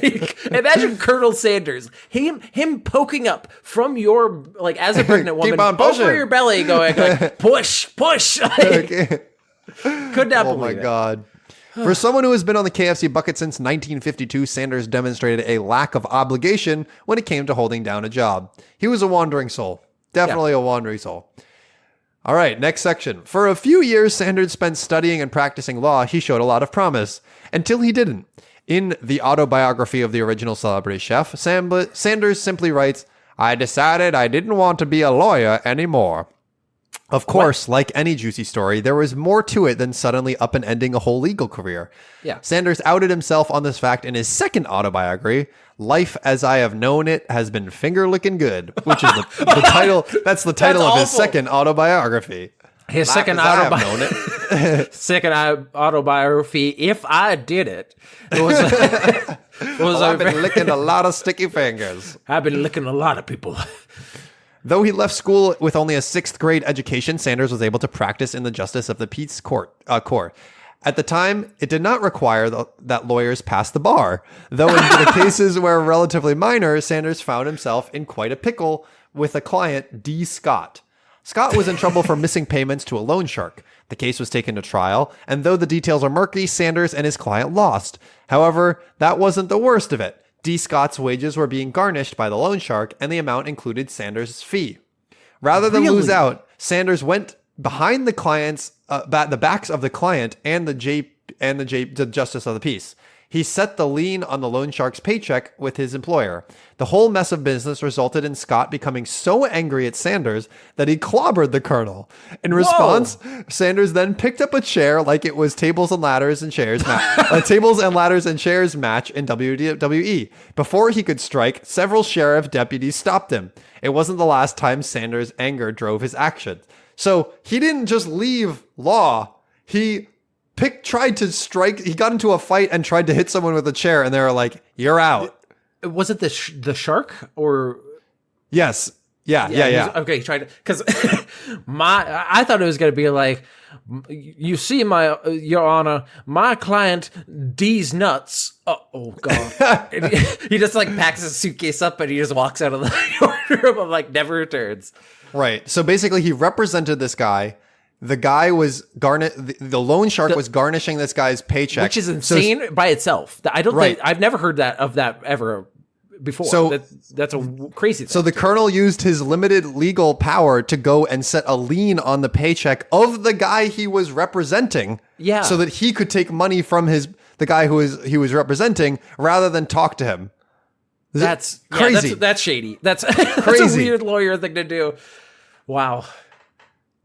imagine Colonel Sanders, him poking up from your, like, as a pregnant woman, over your belly, going like, push. Could not believe it. Oh my God. For someone who has been on the KFC bucket since 1952, Sanders demonstrated a lack of obligation when it came to holding down a job. He was a wandering soul. Definitely a wandering soul. All right, next section. For a few years, Sanders spent studying and practicing law. He showed a lot of promise, until he didn't. In the autobiography of the original celebrity chef, Sanders simply writes, I decided I didn't want to be a lawyer anymore. Of course, like any juicy story, there was more to it than suddenly up and ending a whole legal career. Yeah. Sanders outed himself on this fact in his second autobiography, Life as I Have Known It Has Been Finger-Licking Good, which is the title. That's the title of his second autobiography. His second autobiography, If I Did It, I've been licking a lot of sticky fingers. I've been licking a lot of people. Though he left school with only a 6th grade education, Sanders was able to practice in the Justice of the Peace Court. At the time, it did not require that lawyers pass the bar. Though in the cases were relatively minor, Sanders found himself in quite a pickle with a client, D. Scott. Scott was in trouble for missing payments to a loan shark. The case was taken to trial, and though the details are murky, Sanders and his client lost. However, that wasn't the worst of it. D. Scott's wages were being garnished by the loan shark, and the amount included Sanders' fee. Rather than lose out, Sanders went behind the client's the backs of the client and the Justice of the Peace. He set the lien on the loan shark's paycheck with his employer. The whole mess of business resulted in Scott becoming so angry at Sanders that he clobbered the colonel. In response, Sanders then picked up a chair like it was tables and ladders and chairs match in WWE. Before he could strike, several sheriff deputies stopped him. It wasn't the last time Sanders' anger drove his actions. So he didn't just leave law. He tried to strike. He got into a fight and tried to hit someone with a chair, and they were like, "You're out." Was it the shark or? Yes. Yeah. Okay, he tried to, because I thought it was going to be like, you see, Your Honor, my client D's nuts. Oh God! He just like packs his suitcase up and he just walks out of the courtroom and like never returns. Right. So basically, he represented this guy. The guy was the loan shark was garnishing this guy's paycheck, which is insane by itself. I don't think I've never heard of that ever before. So that's a crazy thing. So the colonel used his limited legal power to go and set a lien on the paycheck of the guy he was representing. Yeah. So that he could take money from the guy he was representing rather than talk to him. That's crazy. Yeah, that's shady. That's crazy. That's a weird lawyer thing to do. Wow.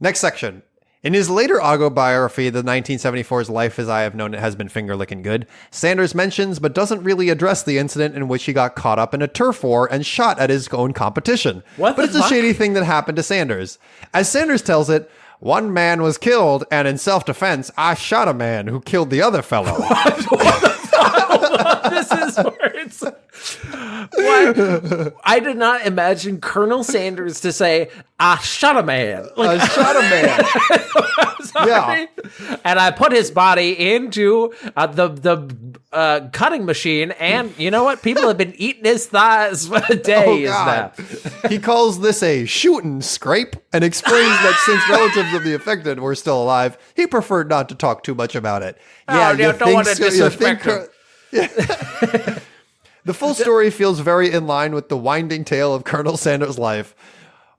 Next section. In his later autobiography, the 1974's Life as I Have Known It Has Been Finger-Licking Good, Sanders mentions but doesn't really address the incident in which he got caught up in a turf war and shot at his own competition. But it's a shady thing that happened to Sanders. As Sanders tells it, one man was killed, and in self-defense, I shot a man who killed the other fellow. What the fuck? This is where it's... What? I did not imagine Colonel Sanders to say, I shot a man. I shot a man. Sorry. Yeah. And I put his body into the cutting machine, and you know what? People have been eating his thighs for days now. He calls this a shooting scrape and explains that since relatives of the affected were still alive, he preferred not to talk too much about it. Yeah, you don't want to disrespect him. The full story feels very in line with the winding tale of Colonel Sanders' life.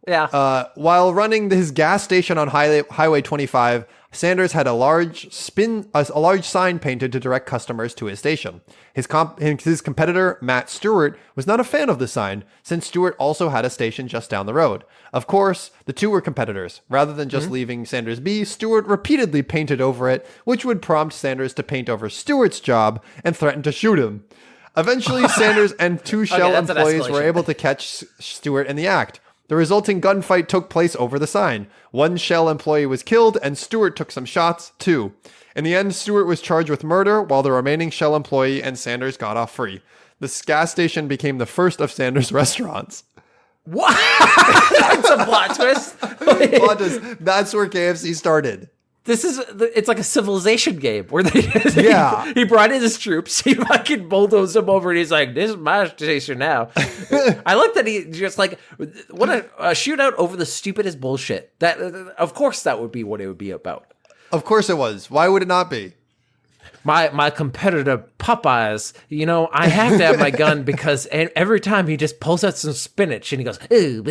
Yeah. While running his gas station on Highway 25, Sanders had a large sign painted to direct customers to his station. His competitor, Matt Stewart, was not a fan of the sign, since Stewart also had a station just down the road. Of course, the two were competitors. Rather than just leaving Sanders be, Stewart repeatedly painted over it, which would prompt Sanders to paint over Stewart's job and threaten to shoot him. Eventually, Sanders and two Shell employees were able to catch Stewart in the act. The resulting gunfight took place over the sign. One Shell employee was killed, and Stewart took some shots, too. In the end, Stewart was charged with murder, while the remaining Shell employee and Sanders got off free. This gas station became the first of Sanders' restaurants. What? That's a plot twist. That's where KFC started. It's like a civilization game where he brought in his troops, he fucking bulldozed them over, and he's like, this is my station now. I like that he just like, what a shootout over the stupidest bullshit. That, of course that would be what it would be about. Of course it was. Why would it not be? My competitor Popeyes, I have to have my gun because every time he just pulls out some spinach and he goes, "Oh,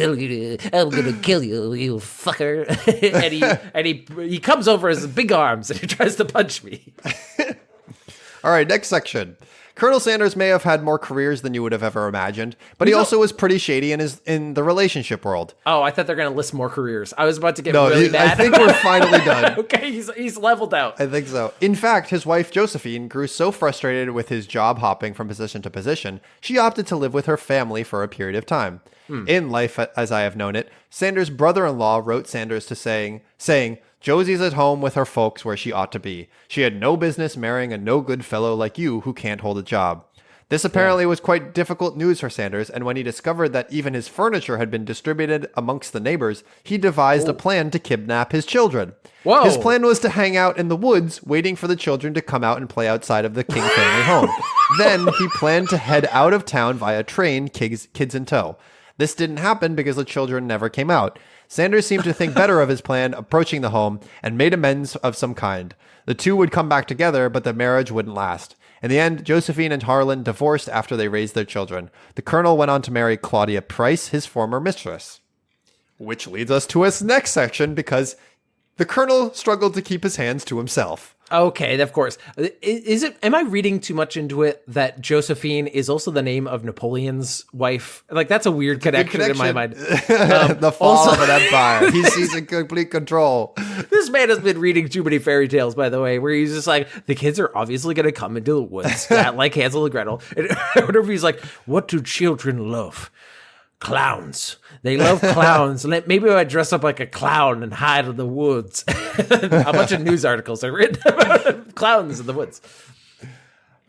I'm gonna kill you, you fucker!" and he comes over his big arms and he tries to punch me. All right, next section. Colonel Sanders may have had more careers than you would have ever imagined, but he also was pretty shady in the relationship world. Oh, I thought they're going to list more careers. I was about to get really mad. I think we're finally done. Okay, he's leveled out. I think so. In fact, his wife Josephine grew so frustrated with his job hopping from position to position, she opted to live with her family for a period of time. In Life as I Have Known It, Sanders' brother-in-law wrote Sanders to saying, Josie's at home with her folks where she ought to be. She had no business marrying a no-good fellow like you who can't hold a job. This apparently was quite difficult news for Sanders, and when he discovered that even his furniture had been distributed amongst the neighbors, he devised a plan to kidnap his children. Whoa. His plan was to hang out in the woods, waiting for the children to come out and play outside of the King family home. Then he planned to head out of town via train, kids in tow. This didn't happen because the children never came out. Sanders seemed to think better of his plan, approaching the home, and made amends of some kind. The two would come back together, but the marriage wouldn't last. In the end, Josephine and Harlan divorced after they raised their children. The colonel went on to marry Claudia Price, his former mistress. Which leads us to his next section, because the colonel struggled to keep his hands to himself. Okay, of course. Am I reading too much into it that Josephine is also the name of Napoleon's wife? Like, that's a weird connection in my mind. The fall of an empire. He sees in complete control. This man has been reading too many fairy tales, by the way, where he's just like, the kids are obviously going to come into the woods, like Hansel and Gretel. And whatever he's like, what do children love? Clowns. They love clowns. Maybe I dress up like a clown and hide in the woods. A bunch of news articles are written about clowns in the woods.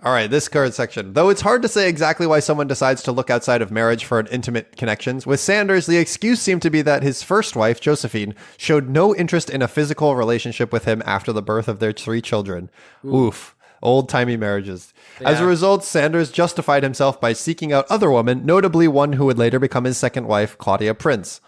All right, this current section. Though it's hard to say exactly why someone decides to look outside of marriage for an intimate connections, with Sanders, the excuse seemed to be that his first wife, Josephine, showed no interest in a physical relationship with him after the birth of their 3 children. Oof. Old-timey marriages. Yeah. As a result, Sanders justified himself by seeking out other women, notably one who would later become his second wife, Claudia Price.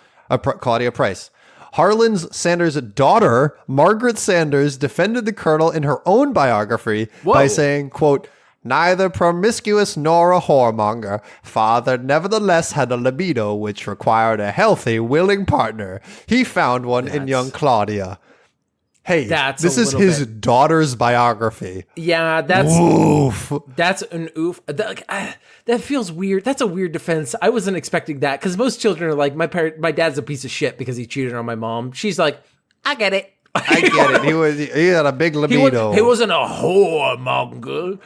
Harlan Sanders' daughter, Margaret Sanders, defended the colonel in her own biography by saying, quote, "Neither promiscuous nor a whoremonger, father nevertheless had a libido which required a healthy, willing partner. He found one in young Claudia." Hey, this is his daughter's biography. Yeah, that's oof. That's an oof. That feels weird. That's a weird defense. I wasn't expecting that because most children are like, my dad's a piece of shit because he cheated on my mom. She's like, I get it. I get it. He had a big libido. He wasn't a whoremonger.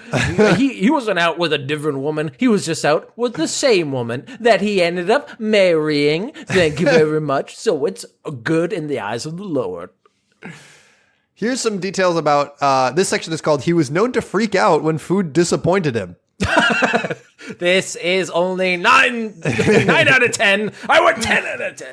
he wasn't out with a different woman. He was just out with the same woman that he ended up marrying. Thank you very much. So it's good in the eyes of the Lord. Here's some details about this section is called "He was known to freak out when food disappointed him." This is only 9 out of 10. I want 10 out of 10.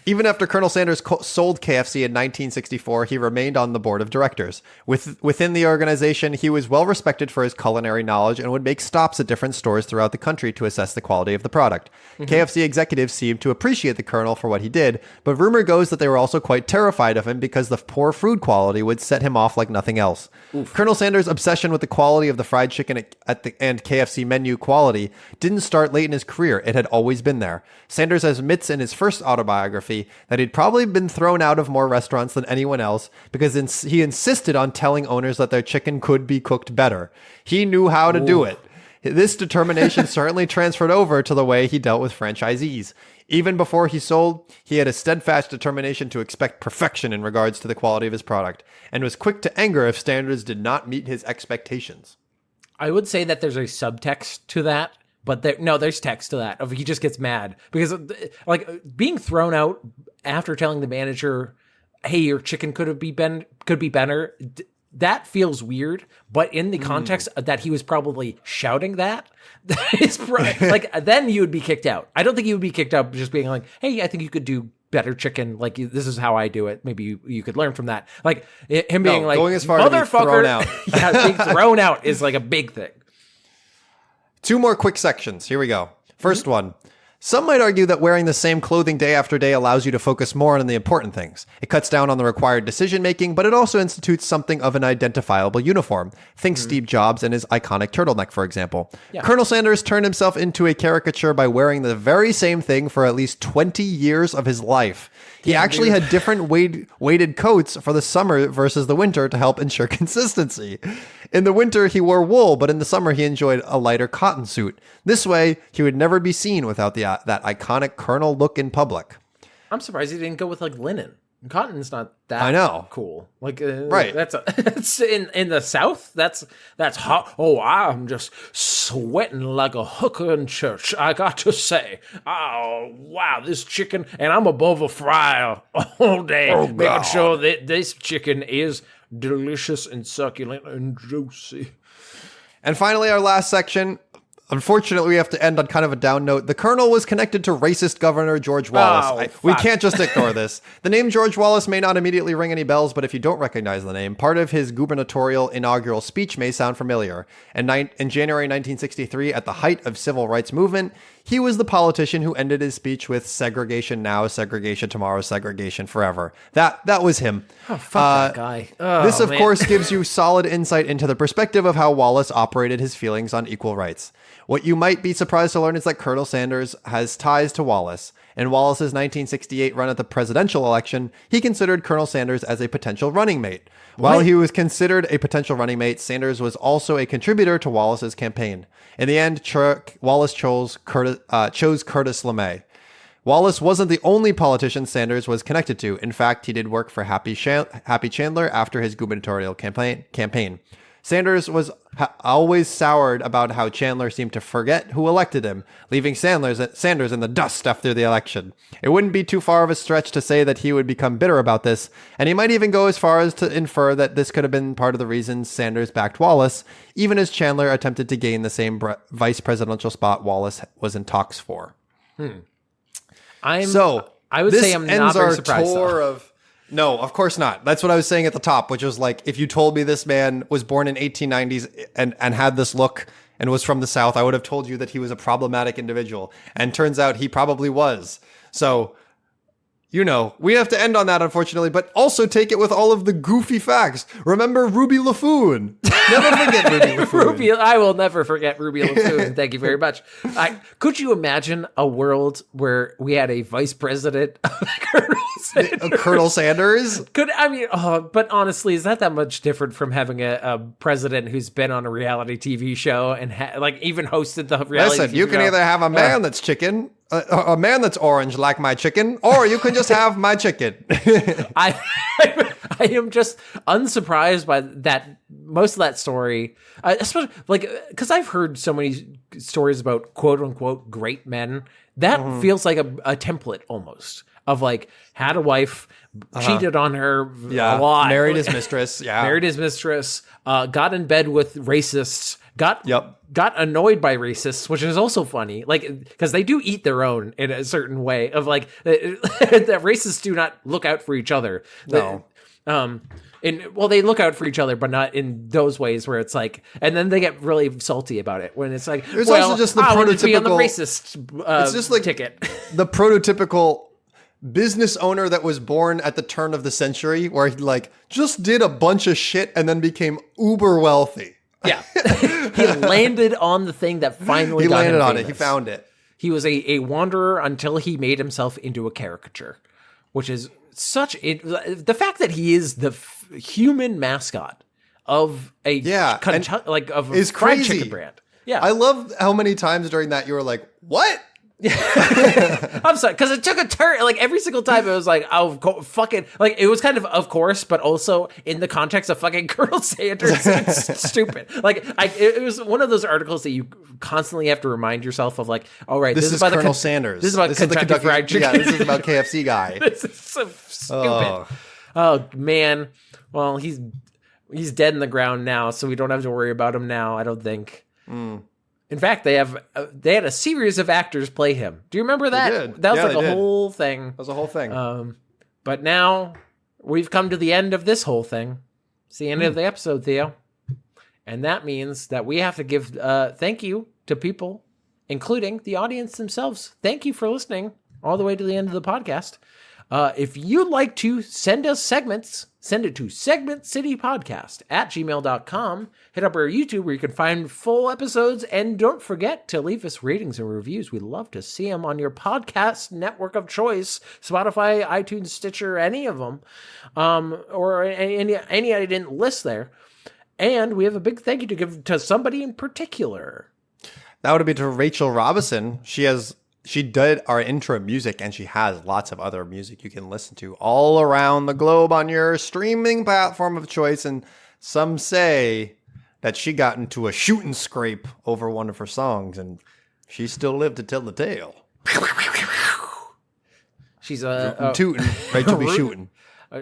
Even after Colonel Sanders sold KFC in 1964, he remained on the board of directors. Within the organization, he was well respected for his culinary knowledge and would make stops at different stores throughout the country to assess the quality of the product. KFC executives seemed to appreciate the Colonel for what he did, but rumor goes that they were also quite terrified of him because the poor food quality would set him off like nothing else. Colonel Sanders' obsession with the quality of the fried chicken and KFC menu quality didn't start late in his career. It had always been there. Sanders admits in his first autobiography that he'd probably been thrown out of more restaurants than anyone else because he insisted on telling owners that their chicken could be cooked better. He knew how to do it. This determination certainly transferred over to the way he dealt with franchisees. Even before he sold, he had a steadfast determination to expect perfection in regards to the quality of his product, and was quick to anger if standards did not meet his expectations. I would say that there's a subtext to that. But there's text to that. He just gets mad because, like, being thrown out after telling the manager, "Hey, your chicken could be better." That feels weird. But in the context that he was probably shouting that is like, then you would be kicked out. I don't think you would be kicked out just being like, "Hey, I think you could do better chicken. Like, this is how I do it. Maybe you could learn from that." Like him being like, going as far as being thrown out. Yeah, being thrown out is like a big thing. 2 more quick sections. Here we go. First one. Some might argue that wearing the same clothing day after day allows you to focus more on the important things. It cuts down on the required decision-making, but it also institutes something of an identifiable uniform. Think Steve Jobs and his iconic turtleneck, for example. Yeah. Colonel Sanders turned himself into a caricature by wearing the very same thing for at least 20 years of his life. He actually had different weighted coats for the summer versus the winter to help ensure consistency. In the winter, he wore wool, but in the summer, he enjoyed a lighter cotton suit. This way, he would never be seen without that iconic Colonel look in public. I'm surprised he didn't go with, like, linen. Cotton's not that cool. Like, right. It's in the South. That's hot. Oh, I'm just sweating like a hooker in church. I got to say, oh wow, this chicken, and I'm above a fryer all day, making sure that this chicken is delicious and succulent and juicy. And finally, our last section. Unfortunately, we have to end on kind of a down note. The Colonel was connected to racist Governor George Wallace. We can't just ignore this. The name George Wallace may not immediately ring any bells, but if you don't recognize the name, part of his gubernatorial inaugural speech may sound familiar. In January 1963, at the height of civil rights movement, he was the politician who ended his speech with "segregation now, segregation tomorrow, segregation forever." That was him. Oh, fuck that guy. This, of course, gives you solid insight into the perspective of how Wallace operated his feelings on equal rights. What you might be surprised to learn is that Colonel Sanders has ties to Wallace. In Wallace's 1968 run at the presidential election, he considered Colonel Sanders as a potential running mate. While he was considered a potential running mate, Sanders was also a contributor to Wallace's campaign. In the end, Wallace chose Curtis LeMay. Wallace wasn't the only politician Sanders was connected to. In fact, he did work for Happy Chandler after his gubernatorial campaign. Sanders was always soured about how Chandler seemed to forget who elected him, leaving Sanders in the dust after the election. It wouldn't be too far of a stretch to say that he would become bitter about this, and he might even go as far as to infer that this could have been part of the reason Sanders backed Wallace, even as Chandler attempted to gain the same vice presidential spot Wallace was in talks for. I would say I'm not very surprised. No, of course not. That's what I was saying at the top, which was like, if you told me this man was born in 1890s and had this look and was from the South, I would have told you that he was a problematic individual. And turns out he probably was. So, we have to end on that, unfortunately, but also take it with all of the goofy facts. Remember Ruby Laffoon. Never forget Ruby Laffoon. I will never forget Ruby Laffoon. Thank you very much. Could you imagine a world where we had a vice president of Colonel Sanders? But honestly, is that much different from having a president who's been on a reality TV show and even hosted the reality Listen, TV you can show? either have a man that's chicken, a man that's orange like my chicken, or you can just have my chicken. I am just unsurprised by that. Most of that story, especially because I've heard so many stories about quote unquote great men. That feels like a template almost of had a wife, cheated on her a lot, married his mistress, got in bed with racists, got annoyed by racists, which is also funny, because they do eat their own in a certain way of that racists do not look out for each other. No. They look out for each other, but not in those ways where it's and then they get really salty about it when it's there's also just the prototypical on the racist it's just ticket. The prototypical business owner that was born at the turn of the century, where he just did a bunch of shit and then became uber wealthy. Yeah, he landed on the thing that finally he got landed him on famous. it. He found it. He was a wanderer until he made himself into a caricature, which is the fact that he is the human mascot of a of a is fried crazy. chicken brand. Yeah, I love how many times during that you were like, "What?" I'm sorry, because it took a turn. Every single time, it was fucking it was kind of course, but also in the context of fucking Colonel Sanders. It's stupid. It was one of those articles that you constantly have to remind yourself of. All right, this is about Colonel Sanders. This is about Kentucky Fried Chicken. Yeah, this is about KFC guy. This is so stupid. Oh man. Well, he's dead in the ground now, so we don't have to worry about him now. I don't think. In fact, they had a series of actors play him. Do you remember that? They did. That was Yeah, a whole thing. That was a whole thing. But now we've come to the end of this whole thing. It's the end of the episode, Theo. And that means that we have to give thank you to people, including the audience themselves. Thank you for listening all the way to the end of the podcast. If you'd like to send us segments, send it to segmentcitypodcast@gmail.com. Hit up our YouTube where you can find full episodes. And don't forget to leave us ratings and reviews. We'd love to see them on your podcast network of choice. Spotify, iTunes, Stitcher, any of them. Or any I didn't list there. And we have a big thank you to give to somebody in particular. That would be to Rachel Robinson. She did our intro music, and she has lots of other music you can listen to all around the globe on your streaming platform of choice. And some say that she got into a shooting scrape over one of her songs, and she still lived to tell the tale. She's tootin', Rachel be shooting.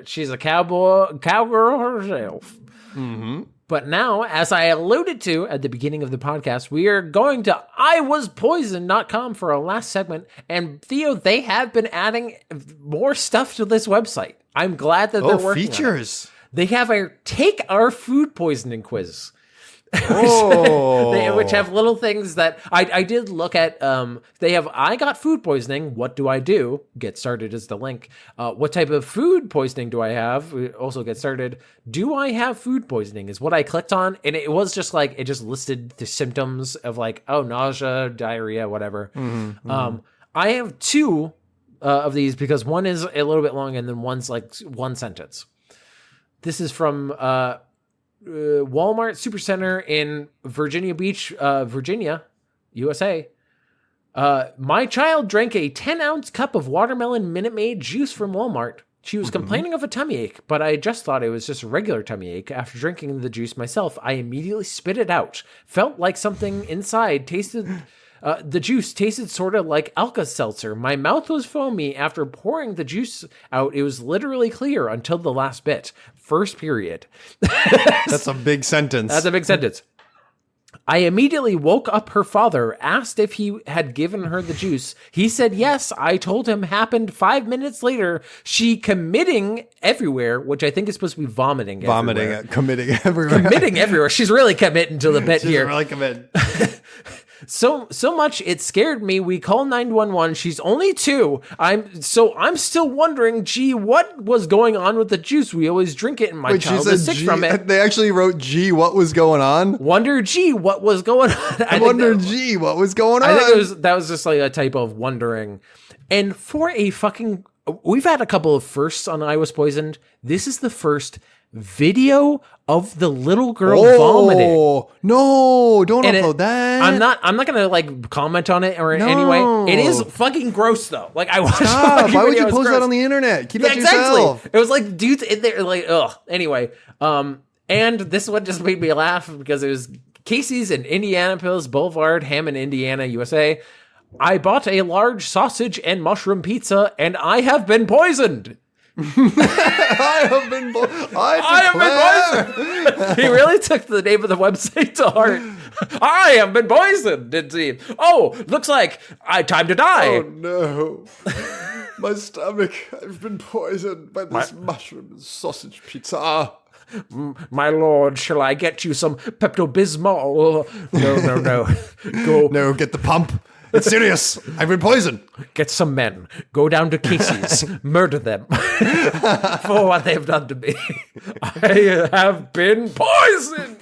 She's a cowgirl herself. Mm-hmm. But now, as I alluded to at the beginning of the podcast, we are going to iwaspoisoned.com for our last segment. And Theo, they have been adding more stuff to this website. I'm glad that they're working features. on it. They have take our food poisoning quiz. Oh. Which have little things that I did look at. They have, I got food poisoning. What do I do? Get started is the link. What type of food poisoning do I have? Also get started. Do I have food poisoning is what I clicked on. And it was just it just listed the symptoms of nausea, diarrhea, whatever. Mm-hmm. I have two of these because one is a little bit long and then one's one sentence. This is from, Walmart Supercenter in Virginia Beach, Virginia, USA. My child drank a 10-ounce cup of watermelon Minute Maid juice from Walmart. She was complaining of a tummy ache, but I just thought it was just a regular tummy ache. After drinking the juice myself, I immediately spit it out. Felt like something inside tasted... the juice tasted sort of like Alka-Seltzer. My mouth was foamy. After pouring the juice out, it was literally clear until the last bit. First period. That's a big sentence. That's a big sentence. I immediately woke up her father, asked if he had given her the juice. He said yes. I told him happened 5 minutes later. She committing everywhere, which I think is supposed to be vomiting everywhere. Committing everywhere. Committing everywhere. She's really committing to the bit She's here. really committing. So much it scared me. We called 911. She's only 2. I'm still wondering, gee, what was going on with the juice? We always drink it, and my child is sick from it. They actually wrote, gee, what was going on? Wonder, gee, what was going on? I wonder, gee, what was going on? I think that was just a type of wondering. And for we've had a couple of firsts on I Was Poisoned. This is the first video of the little girl vomiting. Oh no! Don't upload that. I'm not gonna like comment on it or anyway. It is fucking gross though. Like I watched. Stop! Why would you post that on the internet? Keep it to yourself. It was like dudes in there like ugh. Anyway, and this one just made me laugh because it was Casey's in Indianapolis Boulevard, Hammond, Indiana, USA. I bought a large sausage and mushroom pizza, and I have been poisoned. I have been poisoned. He really took the name of the website to heart. I have been poisoned, didn't he? Oh, looks like time to die. Oh no. My stomach. I've been poisoned by this mushroom and sausage pizza. My lord, shall I get you some Pepto-Bismol? No. Go. No, get the pump. It's serious. I've been poisoned. Get some men. Go down to Casey's. Murder them for what they've done to me. I have been poisoned.